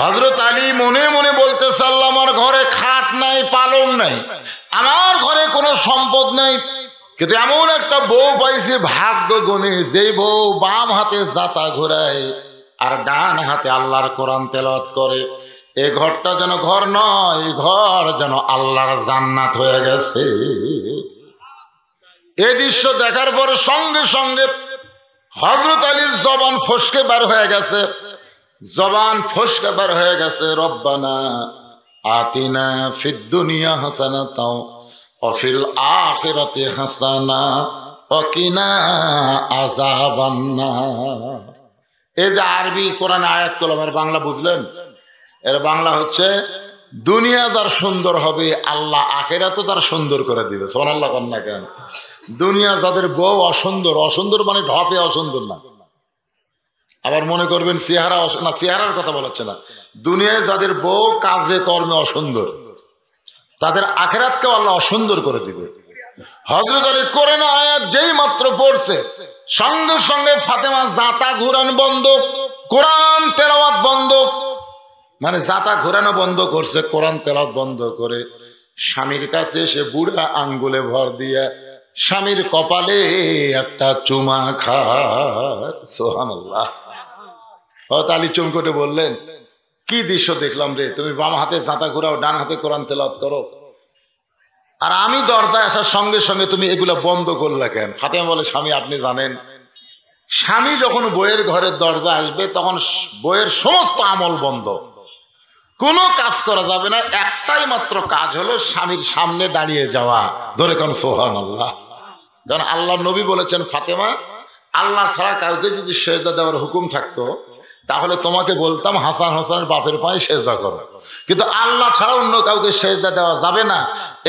হযরত আলী মনে মনে বলতেছে, আল্লাহ আমার ঘরে খাট নাই, পালং নাই, আমার ঘরে কোনো সম্পদ নেই, কিন্তু এমন একটা বউ পাইছি ভাগ্য গুণে, যেই বউ বাম হাতে জাতা ঘোরায় আর ডান হাতে আল্লাহর কোরআন তেলাওয়াত করে। এই ঘরটা যেন ঘর নয়, ঘর যেন আল্লাহর জান্নাত হয়ে গেছে। এই দৃশ্য দেখার পর সঙ্গে সঙ্গে হযরত আলীর জবান ফসকে বার হয়ে গেছে, জবান ফসকে বার হয়ে গেছে, রব্বানা আতিনা ফিদ দুনিয়া হাসানাতাও ওয়া ফিল আখিরাতি হাসানা ওয়া কিনা আযাবান নার। এই যে আরবি কোরআন আয়াত কলমের বাংলা বুঝলেন? এর বাংলা হচ্ছে, দুনিয়া যার সুন্দর হবে আল্লাহ আখিরাতও তার সুন্দর করে দিবে। সুবহানাল্লাহ কোন না কেন? দুনিয়া যাদের বউ অসুন্দর, অসুন্দর মানে ঢপে অসুন্দর না, আবার মনে করবেন চেহারা না, চেহারার কথা বলাচ্ছে না। দুনিয়ায় যাদের বউ কাজে কর্মে অসুন্দর, তাদের আখিরাতকেও আল্লাহ অসুন্দর করে দিবে। হযরত আলী কোরআন আয়াত যেই মাত্র পড়ছে, সঙ্গে সঙ্গে ফাতেমা জাতা ঘুরান বন্ধ, কোরআন তেলাওয়াত বন্ধ। মানে জাতা ঘোরানো বন্ধ করছে, কোরআন তেলাওয়াত বন্ধ করে স্বামীর কাছে এসে বুড়া আঙ্গুলে ভর দিয়া স্বামীর কপালে একটা চুমা খায়। সুবহানাল্লাহ। হযরত আলী চমকে বললেন, কি দৃশ্য দেখলাম রে, তুমি বাম হাতে জাতা ঘোরাও, ডান হাতে কোরআন তেলাওয়াত করো, আর আমি দরজায় আসার সঙ্গে সঙ্গে তুমি এগুলো বন্ধ করলে কেন? ফাতেমা বলে, স্বামী আপনি জানেন, স্বামী যখন বইয়ের ঘরের দরজা আসবে তখন বইয়ের সমস্ত আমল বন্ধ, কোনো কাজ করা যাবে না, একটাই মাত্র কাজ হলো স্বামীর সামনে দাঁড়িয়ে যাওয়া। ধরে কোন সুবহানাল্লাহ। কারণ আল্লাহ নবী বলেছেন, ফাতেমা, আল্লাহ ছাড়া কাউকে যদি সেজদা দেওয়ার হুকুম থাকতো তাহলে তোমাকে বলতাম হাসান হোসেনের বাপের পায়ে সেজদা করো, কিন্তু আল্লাহ ছাড়া অন্য কাউকে সেজদা দেওয়া যাবে না।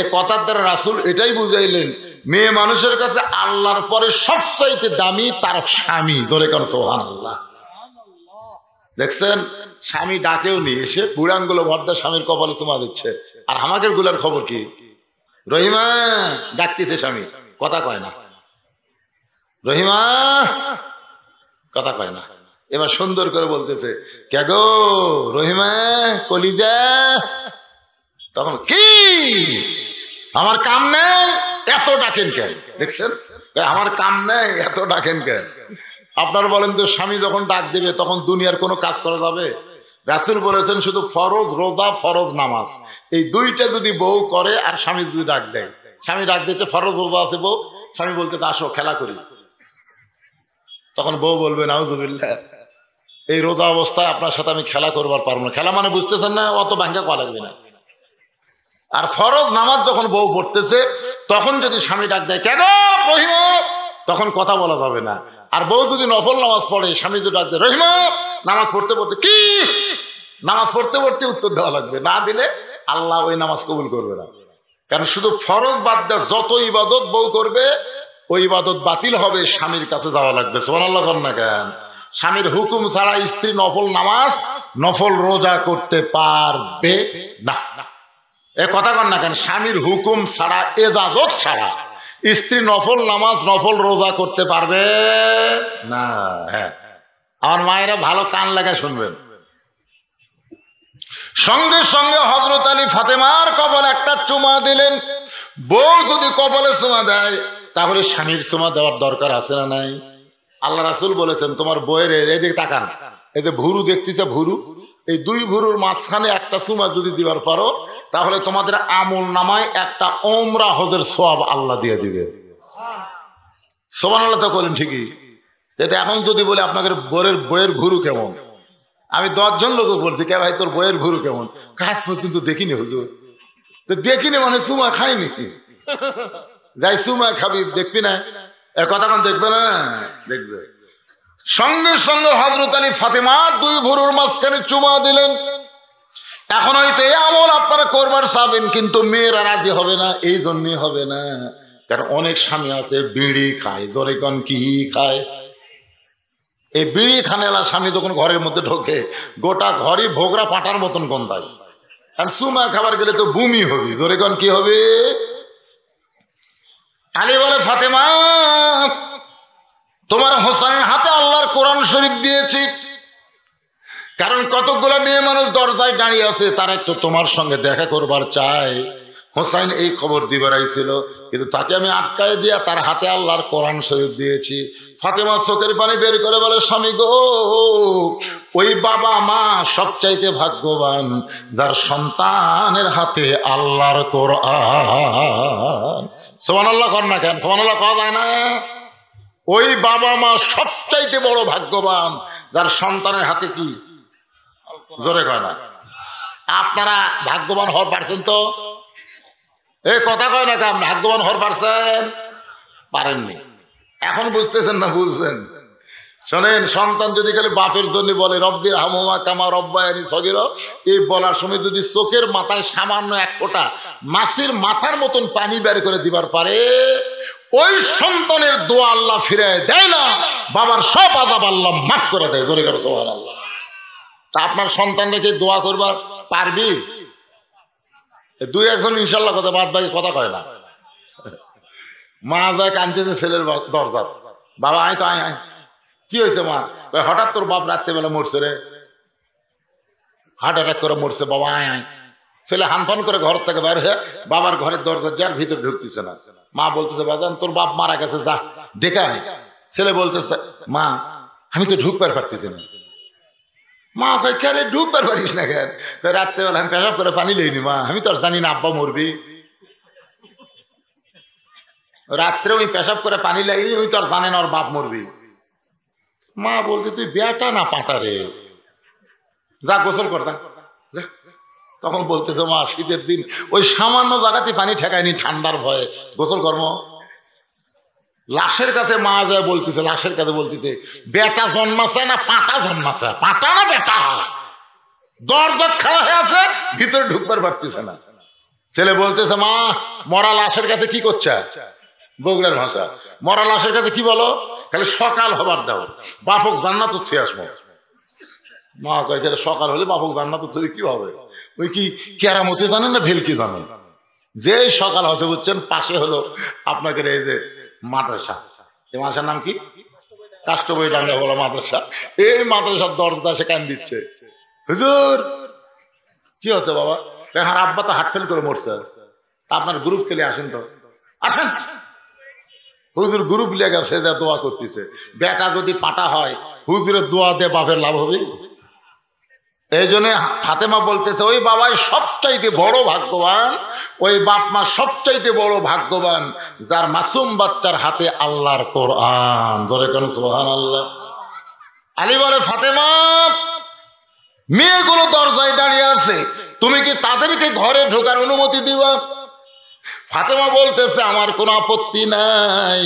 এ কথার দ্বারা রাসূল এটাই বুঝাইলেন, মেয়ে মানুষের কাছে আল্লাহর পরে সবচাইতে দামি তার স্বামী। ধরে কোন সুবহানাল্লাহ। দেখছেন, স্বামী ডাকেও নি, এসে বুড়াঙ্গুলো ভর্দা স্বামীর কপালে চুমা দিচ্ছে। আর আমাদের গুলার খবর কি? রহিমা ডাকতেছে, স্বামী কথা কয় না, রহিমা কথা কয় না। এবার সুন্দর করে বলতেছে, কে গো রহিমা কলিজা? তখন কি আমার কাম নেই, এত ডাকেন কেন? দেখছেন, আমার কাম নেই, এত ডাকেন কেন? আপনারা বলেন তো, স্বামী যখন ডাক দেবে তখন দুনিয়ার কোনো কাজ করা যাবে? রাসূল বলেছেন শুধু ফরজ রোজা, ফরজ নামাজ, এই দুইটা যদি বউ করে আর স্বামী যদি ডাক দেয়, স্বামী ডাক দিচ্ছে ফরজ রোজা আছে বউ, স্বামী বলতে আসো খেলা করি, তখন বউ বলবে নাউজুবিল্লাহ, এই রোজা অবস্থায় আপনার সাথে আমি খেলা করবার পারবো না। খেলা মানে বুঝতেছেন না, অত ভাঙ্গা করা লাগবে না। আর ফরজ নামাজ যখন বউ পড়তেছে তখন যদি স্বামী ডাক দেয় কেন রহিমা, তখন কথা বলা যাবে না। আর বউ যদি নফল নামাজ পড়ে, স্বামী যদি ডাক দেয় রহিমা, নামাজ পড়তে পড়তে কি, নামাজ পড়তে পড়তে উত্তর দেওয়া লাগবে, না দিলে আল্লাহ ওই নামাজ কবুল করবে না। কারণ শুধু ফরজ বাদ দেওয়া যত ইবাদত বউ করবে ওই ইবাদত বাতিল হবে, স্বামীর কাছে যাওয়া লাগবে। সুবহানাল্লাহ কর না কেন? স্বামীর হুকুম ছাড়া স্ত্রী নফল নামাজ, নফল রোজা করতে পারবে না। এ কথা কর না কেন? স্বামীর হুকুম ছাড়া, এজাজত ছাড়া স্ত্রী নফল নামাজ, নফল রোজা করতে পারবে না। হ্যাঁ, আমার মায়েরা ভালো কান লাগা শুনবেন। সঙ্গে সঙ্গে হযরত আলী ফাতেমার কপালে একটা চুমা দিলেন। বউ যদি কপালে চুমা দেয় তাহলে স্বামীর চুমা দেওয়ার দরকার আছে না নাই? আল্লাহ রাসূল বলেছেন, তোমার বউয়ের এদিকে তাকান, এই যে ভুরু দেখতেছে, ভুরু, এই দুই ভুরুর মাঝখানে একটা চুমা যদি দিবার পারো তাহলে তোমাদের আমল নামায় একটা ওমরা হজের সওয়াব আল্লাহ দিয়ে দিবে। সুবহানাল্লাহ তো বলেন ঠিকই। এটা এখন যদি বলে আপনাদের বইয়ের ভুরু কেমন, আমি 10 জন লোক বলছি, কে ভাই তোর বইয়ের ভুরু কেমন? কাজ পর্যন্ত দেখিনি হুজুর। তো দেখিনি মানে চুমা খাইনি, যাই চুমা খাবি দেখবি না, এ কথা কোন দেখবে না? দেখবে। সঙ্গে সঙ্গে হযরত আলী ফাতেমার দুই ভুরুর মাঝখানে চুমা দিলেন। এখন হয়তো এই আমল আপনারা করবার চাবেন, কিন্তু মেয়েরা রাজি হবে না। এই জন্যই হবে না, কারণ অনেক স্বামী আছে বিড়ি খায়। জোরে কোন কি খায়? এই বিড়ি খানেলা স্বামী যখন ঘরের মধ্যে ঢোকে গোটা ঘরই ভোগরা পাটার মতন গন্ধায়। আর চুমা খাবার গেলে তো বমি হবে। জোরে কোন কি হবে? আলী বলে, ফাতেমা, তোমার হোসেনের হাতে আল্লাহর কোরআন শরীফ দিয়েছি, কারণ কতগুলো মেয়ে মানুষ দরজায় দাঁড়িয়ে আছে, তারা একটু তোমার সঙ্গে দেখা করবার চায়। হোসাইন এই খবর দিবার আইছিল, কিন্তু তাকে আমি আটকায় দিয়া তার হাতে আল্লাহর কোরআন শরীফ দিয়েছি। ফাতেমা চোখের পানি বের করে বলে, স্বামী গো, ওই বাবা মা সবচাইতে ভাগ্যবান যার সন্তানের হাতে আল্লাহর কোরআন। সুবহানাল্লাহ কর না কেন? সুবহানাল্লাহ কওয়া যায় না? ওই বাবা মা সবচাইতে বড় ভাগ্যবান যার সন্তানের হাতে কি? জোরে কয় না? আপনারা ভাগ্যবান হওয়ার পারছেন তো? এই কথা কয় না কেন? ভাগ্যবান হওয়ার পারছেন? পারেননি। এখন বুঝতেছেন না? বুঝবেন। শোনেন, সন্তান যদি খালি বাপের জন্য বলে রব্বির হামুমা কামা রব্বায়ানি সগীরা, এই বলার সময় যদি চোখের মাথায় সামান্য এক ফোঁটা মাছির মাথার মতন পানি বের করে দিবার পারে, ওই সন্তানের দোয়া আল্লাহ ফিরায় দেয় না, বাবার সব আযাব আল্লাহ মাফ করে দেয়। জোরে করে সুবহানাল্লাহ। তা আপনার সন্তানকে দোয়া করবার পারবি? দুই একজন ইনশাল্লাহ কথা, বাদ বাকি কথা কয় না। মা যায় কানতেছে ছেলের দরজা, বাবা আয় তো আয় আয়। কি হয়েছে মা? হঠাৎ তোর বাপ রাত্রেবেলা মরছে রে, হার্ট অ্যাটাক করে মরছে, বাবা আয় আয়। ছেলে হানফান করে ঘর থেকে বাইরে হয়ে বাবার ঘরের দরজা যার ভিতরে ঢুকতেছে না। মা বলতেছে, বাজান তোর বাপ মারা গেছে, যা দেখে আয়। ছেলে বলতেছে, মা আমি তো ঢুকবার পারতেছি না। মা কয়, কে ঢুকবার পারিস না কেন? রাত্রেবেলা আমি পেশাব করে পানি লইনি মা, আমি তো আর জানি না আব্বা মরবি। রাত্রে ওই পেশাব করে পানি লাইনি, ওই তো আর জানে না ওর বাপ মরবি। মা বলতে, তুই বেটা না পাটা রে, যা গোসল কর, যা তখন বলতেছে মা শীতের দিন ওই সামান্য জায়গাতে পানি ঠেকায়নি ঠান্ডার ভয়ে গোসল কর্ম। লাশের কাছে মা যায় বলতেছে, লাশের কাছে বলতেছে বেটা জন্মাছে না পাটা জন্মাছে, পাটা না বেটা, দরজা খাওয়া হয়ে আছে, ভিতরে ঢুকবার পারতেছে না। ছেলে বলতেছে মা মরা লাশের কাছে কি করছে, বগুড়ার ভাষা, মরা লাশের কাছে কি বলো, খালি সকাল হবার দাও, বাপক জান্নাত উঠে আসবো। মা কয় সকাল হলে বাপক জান্নাত উঠে কি হবে, ওই কি কেরামতি জানেন না ভেলকি জানেন, যে সকাল হতে বুঝছেন পাশে হলো আপনাকে এই যে মাদ্রাসা, এই মাদ্রাসার নাম কি, কাষ্টবই ডাঙ্গা বলা মাদ্রাসা, এই মাদ্রাসার দরজা সে কান দিচ্ছে, হুজুর কি হচ্ছে বাবা, হ্যাঁ আব্বা তো হার্ট ফেল করে মরছে, আপনার গ্রুপ খেলে আসেন তো, আসেন। হুজুর গ্রুপ লিয়ে গেছে, যা দোয়া করতেছে, বেটা যদি পাটা হয় হুজুরের দোয়া দিয়ে বাপের লাভ হবে। এই জন্য ফাতেমা বলতেছে ওই বাবাই সবচাইতে বড় ভাগ্যবান, ওই বাপ মা সবচাইতে বড় ভাগ্যবান যার মাসুম বাচ্চার হাতে আল্লাহর কোরআন। ধরে কেন সুবহানাল্লাহ। আলী বলে ফাতেমা মেয়েগুলো দরজায় দাঁড়িয়ে আছে, তুমি কি তাদেরকে ঘরে ঢোকার অনুমতি দিবা? ফাতেমা বলতেছে আমার কোনো আপত্তি নাই,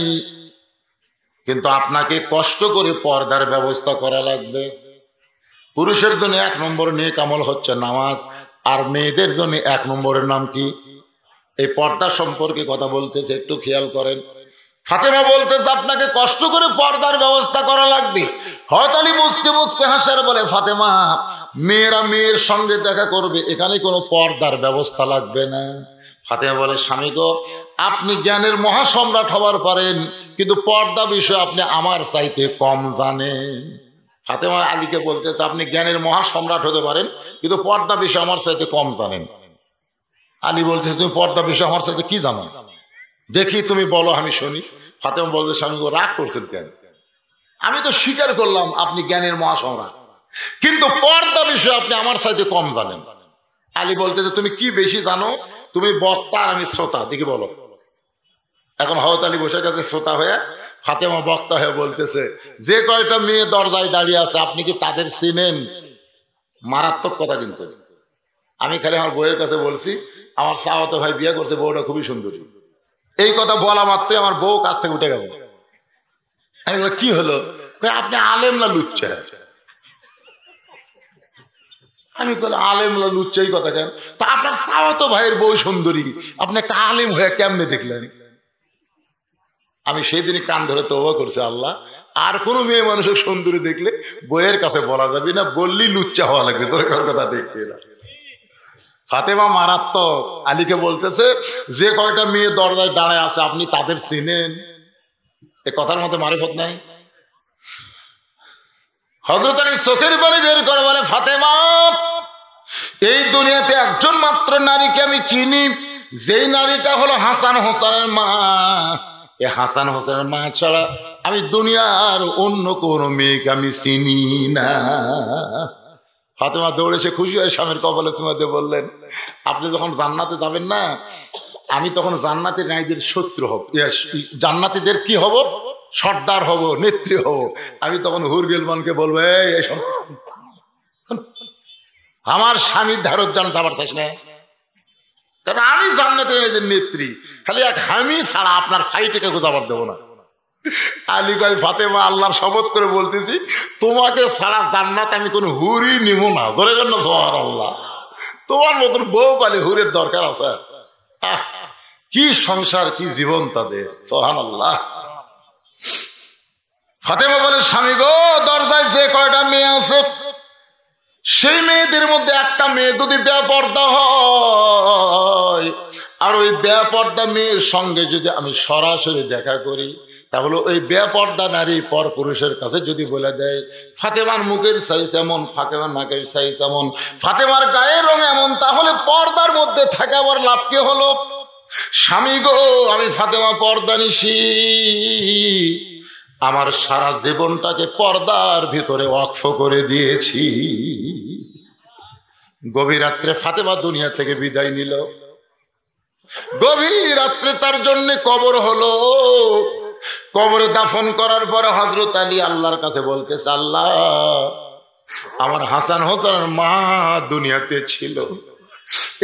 কিন্তু আপনাকে কষ্ট করে পর্দার ব্যবস্থা করা লাগবে। পুরুষের জন্য 1 নম্বর নেক আমল হচ্ছে নামাজ, আর মেয়েদের জন্য 1 নম্বরের নাম কি, এই পর্দা সম্পর্কে কথা বলতেছে, একটু খেয়াল করেন। ফাতেমা বলতেছে আপনাকে কষ্ট করে পর্দার ব্যবস্থা করা লাগবে। হযরত আলী মুচকে মুচকে হাসার বলে ফাতেমা মেয়েরা মেয়ের সঙ্গে দেখা করবে, এখানে কোনো পর্দার ব্যবস্থা লাগবে না। ফাতেমা বলে স্বামী গো আপনি জ্ঞানের মহাসম্রাট হবার পারেন, কিন্তু পর্দা বিষয়ে আপনি আমার চাইতে কম জানেন। ফাতেমা আলীকে বলতেছে আপনি জ্ঞানের মহাসম্রাট হতে পারেন, কিন্তু পর্দা বিষয়ে আমার চাইতে কম জানেন। আলী বলছে তুমি পর্দা বিষয়ে আমার চাইতে কি জানো, দেখি তুমি বলো আমি শুনি। ফাতেমা বলতে স্বামী গো রাগ করছেন কেন, আমি তো স্বীকার করলাম আপনি জ্ঞানের মহাসম্রাট, কিন্তু পর্দা বিষয়ে আপনি আমার চাইতে কম জানেন। আলী বলতেছে তুমি কি বেশি জানো, তুমি বক্তা আর আমি শ্রোতা, দেখি বলো। এখন হযরত আলী বসে গেছে শ্রোতা হয়ে, ফাতেমা বক্তা হয়ে বলতেছে যে কয়টা মেয়ে দরজায় দাঁড়িয়ে আছে আপনি কি তাদের চিনেন? মারাত্মক কথা, কিন্তু আমি খালি আমার বউয়ের কাছে বলছি আমার চাওয়াতো ভাই বিয়ে করছে, বউটা খুবই সুন্দরী, এই কথা বলা মাত্রই আমার বউ কাছ থেকে উঠে গেল। আমি বলি কি হলো, আপনি আলেম না লুচ্চা? আমি বলি আলেম না লুচ্চা এই কথা কেন, তা আপনার চাওয়াতো ভাইয়ের বউ সুন্দরী, আপনি একটা আলেম হয়ে কেমনে দেখলেন? আমি সেই দিনই কান ধরে তওবা করছি, আল্লাহ আর কোন মেয়ে মানুষের সুন্দরী দেখলে বইয়ের কাছে বলা যাবে না, বললি লুচ্চা হওয়া লাগবে। তোর কথা ঠিক না? ফাতেমা মারাত্মক। আলীকে বলতেছে যে কয়টা মেয়ে দরজায় দাঁড়ায় আছে আপনি তাদের চিনেন? এ কথার মধ্যে মারিফত নাই। হযরত আলী চোখের পানি বের করে বলে ফাতেমা এই দুনিয়াতে একজন মাত্র নারীকে আমি চিনি, যেই নারীটা হলো হাসান হোসেনের মা। এ হাসান হোসেনের মা ছাড়া আমি দুনিয়ার অন্য কোনো মেয়েকে আমি চিনি না। ফাতেমা দৌড়ে সে খুশি হয়ে স্বামীর কপালে চুমা দিয়ে বললেন আপনি যখন জান্নাতে যাবেন না, আমি তখন জান্নাতের নারীদের শত্রু হব, জান্নাতীদের কি হব, সর্দার হব, নেত্রী হব। আমি তখন হুরগেলমানকে বলবো এই আমার স্বামীর ধারত জান যাবার চাস না, কারণ আমি জান্নাতের নারীদের নেত্রী, খালি এক আমি ছাড়া আপনার সাইটে কেউ যাবার দেবো না। আলী কয় ফাতেমা আল্লাহর শপথ করে বলতেছি তোমাকে ছাড়া জান্নাত আমি কোন হুরই নিব না। ধরে গেল না সুবহানাল্লাহ, তোমার মতন বউ পালে হুরের দরকার আছে? কি সংসার, কি জীবন তাদের, সুবহানাল্লাহ। ফাতেমা বলে স্বামী গো দরজায় যে কয়টা মেয়ে আছে সেই মেয়েদের মধ্যে একটা মেয়ে যদি বেপর্দা হয় আর ওই বেপর্দা মেয়ের সঙ্গে যদি আমি সরাসরি দেখা করি, তাহলে ওই বেপর্দা নারী পর পুরুষের কাছে যদি বলে দেয় ফাতেমার মুখের সাইজ এমন, ফাতেমার নাকের সাইজ এমন, ফাতেমার গায়ের রং এমন, তাহলে পর্দার মধ্যে থাকা আবার লাভ কি হলো? স্বামী গো আমি ফাতেমা পর্দা নিশি, আমার সারা জীবনটাকে পর্দার ভিতরে ওয়াকফ করে দিয়েছি। গভীর রাত্রে ফাতেমা দুনিয়া থেকে বিদায় নিল। গভীর রাত্রে তার জন্য কবর হলো। কবরে দাফন করার পরে হযরত আলী আল্লাহর কাছে বলতেছে আল্লাহ আমার হাসান হোসেনের মা দুনিয়াতে ছিল,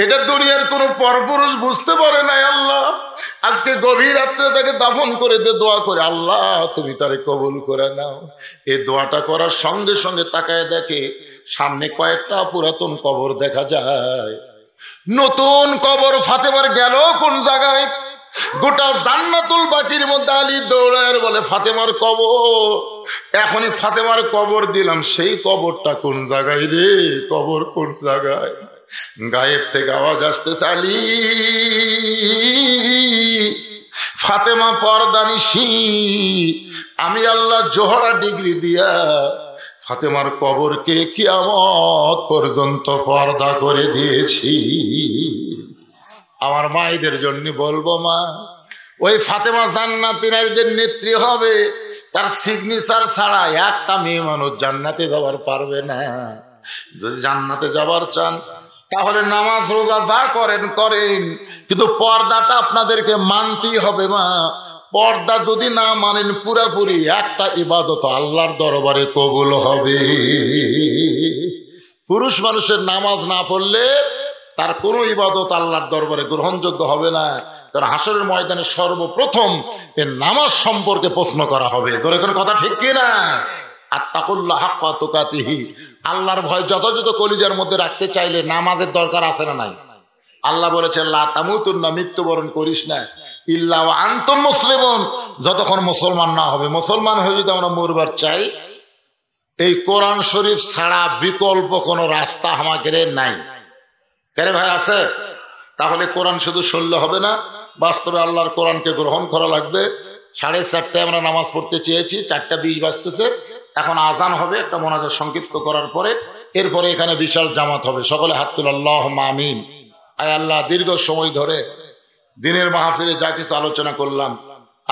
এটা দুনিয়ার কোন পরপুরুষ বুঝতে পারে নাই। আল্লাহ আজকে গভীর রাত্রে তাকে দাফন করে দিয়ে দোয়া করে, আল্লাহ তুমি তারে কবুল করে নাও। এই দোয়াটা করার সঙ্গে সঙ্গে তাকায় দেখে সামনে কয়েকটা পুরাতন কবর দেখা যায়। নতুন কবর ফাতেমার গেল কোন জায়গায়? গোটা জান্নাতুল বাকির মধ্যে আলী দৌড়ায় বলে ফাতেমার কবর। এখনই ফাতেমার কবর দিলাম, সেই কবরটা কোন জায়গায় রে? কবর কোন জায়গায়? গায়েব থেকে আওয়াজ আসতে চালি, ফাতেমা পর্দানিশি, আমি আল্লাহ জোহরা ডিগ্রি দিয়া ফাতেমার কবরকে কিয়ামত পর্যন্ত পর্দা করে দিয়েছি। আমার মায়েদের জন্য বলবো, মা ওই ফাতেমা জান্নাতি নারীদের নেত্রী হবে, তার সিগনেচার ছাড়া একটা মেয়ে মানুষ জান্নাতে যাবার পারবে না। যদি জান্নাতে যাবার চান তাহলে নামাজ রোজা যা করেন করেন, কিন্তু পর্দাটা আপনাদেরকে মানতেই হবে মা। পর্দা যদি না মানেন পুরাপুরি একটা ইবাদত আল্লাহর দরবারে কবুল হবে। পুরুষ মানুষের নামাজ না পড়লে তার কোনো ইবাদত আল্লাহর দরবারে গ্রহণযোগ্য হবে না। কারণ হাসরের ময়দানে সর্বপ্রথম এর নামাজ সম্পর্কে প্রশ্ন করা হবে। তোর এখন কথা ঠিক কিনা? আত্তাকুল্লাহ হাক্কা তুকাতিহি, আল্লাহর ভয় যথাযথ কলিজার মধ্যে রাখতে চাইলে নামাজের দরকার আছে না নাই? আল্লাহ বলেছেন লা তামুতুন্না, মৃত্যুবরণ করিস না ইল্লা ওয়া আনতুম মুসলিমুন, যতক্ষণ মুসলমান না হবে। মুসলমান হয়ে যদি আমরা মরবার চাই, এই কোরআন শরীফ ছাড়া বিকল্প কোনো রাস্তা আমাদের নাই। কেন ভাই আছে? তাহলে কোরআন শুধু শুনলে হবে না, বাস্তবে আল্লাহর কোরআনকে গ্রহণ করা লাগবে। 4:30টায় আমরা নামাজ পড়তে চেয়েছি, 4:20 বাজতেছে। এখন আজান হবে, একটা মোনাজাত সংক্ষিপ্ত করার পরে এরপরে এখানে বিশাল জামাত হবে। সকলে হাত তুল, আল্লাহুম্মা আমিন। আয় আল্লাহ, দীর্ঘ সময় ধরে দিনের মাহফিলে যা কিছু আলোচনা করলাম,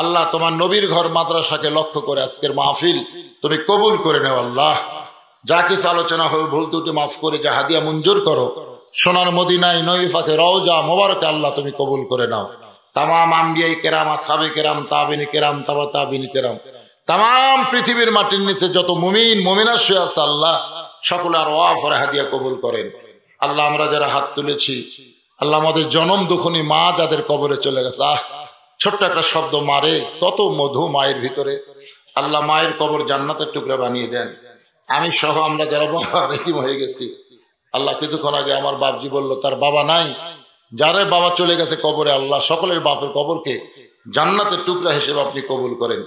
আল্লাহ তোমার নবীর ঘর মাদ্রাসাকে লক্ষ্য করে আজকের মাহফিল তুমি কবুল করে নেও। আল্লাহ যা কিছু আলোচনা হয়ে ভুল ত্রুটি মাফ করে যা হাদিয়া মঞ্জুর করো। সোনার মদিনায় নবী পাকে রওজা মোবারকে আল্লাহ তুমি কবুল করে নাও। তামাম আম্বিয়ায়ে কেরাম, আসহাবে কেরাম, তাবিনী কেরাম, তাবা তাবিনী কেরাম, তাম পৃথিবীর মাটির নিচে যত মুমিন মুমিনাত শুয়ে আছে আল্লাহ সকলে আর ওয়াফরে হাদিয়া কবুল করেন। আল্লাহ আমরা যারা হাত তুলেছি, আল্লাহ আমাদের জনম দুখনি মা যাদের কবরে চলে গেছে, ছোট্ট একটা শব্দ মারে কত মধু মায়ের ভিতরে। আল্লাহ মায়ের কবর জান্নাতের টুকরা বানিয়ে দেন। আমি সহ আমরা যারা বাবা রেতিম হয়ে গেছি, আল্লাহ কিছুক্ষণ আগে আমার বাপজি বলল তার বাবা নাই, যারা বাবা চলে গেছে কবরে, আল্লাহ সকলের বাপের কবরকে জান্নাতের টুকরা হিসেবে আপনি কবুল করেন।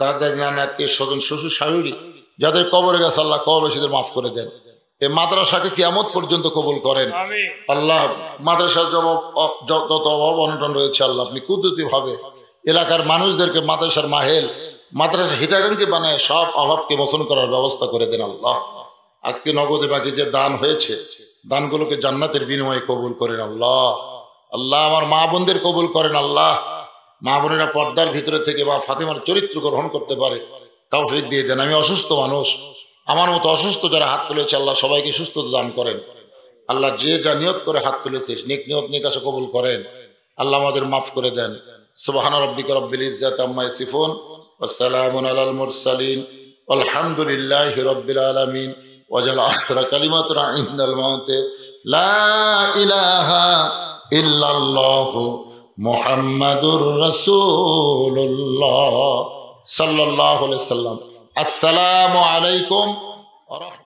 দাদা নানা আত্মীয় স্বজন শ্বশুর শাশুড়ি যাদের কবরে গেছে আল্লাহ কবরবাসীদের মাফ করে দেন। এই মাদ্রাসাকে কিয়ামত পর্যন্ত কবুল করেন। আল্লাহ মাদ্রাসার যত অভাব অনটন রয়েছে আল্লাহ আপনি কুদরতি ভাবে এলাকার মানুষদেরকে মাদ্রাসার মাহেল, মাদ্রাসা হিতাকাঙ্ক্ষী বানায় সব অভাবকে মোচন করার ব্যবস্থা করে দেন। আল্লাহ আজকে নগদে বাকি যে দান হয়েছে, দানগুলোকে জান্নাতের বিনিময়ে কবুল করেন। আল্লাহ আল্লাহ আমার মা বোনদের কবুল করেন। আল্লাহ মা বোনেরা পর্দার ভিতরে থেকে বা ফাতেমার চরিত্র গ্রহণ করতে পারে তৌফিক দিয়ে দেন। আমি অসুস্থ মানুষ, আমার মতো অসুস্থ যারা হাত তুলেছে আল্লাহ সবাইকে সুস্থতা দান করেন। আল্লাহ যে যা নিয়ত করে হাত তুলেছে নেক নিয়ত নিকাশে কবুল করেন। আল্লাহ আমাদের মাফ করে দেন। সুবহানা রাব্বিকা রাব্বিল ইজ্জাতি আম্মা ইয়াসিফুন ওয়া সালামুন আলাল মুরসালিন আলহামদুলিল্লাহি রাব্বিল আলামিন। ওয়াজাল আখিরা কালিমাতুনা ইনদাল মাউতি লা ইলাহা ইল্লাল্লাহু মুহাম্মাদুর রাসূলুল্লাহ সাল্লাল্লাহু আলাইহি ওয়াসাল্লাম। আসসালামু আলাইকুম।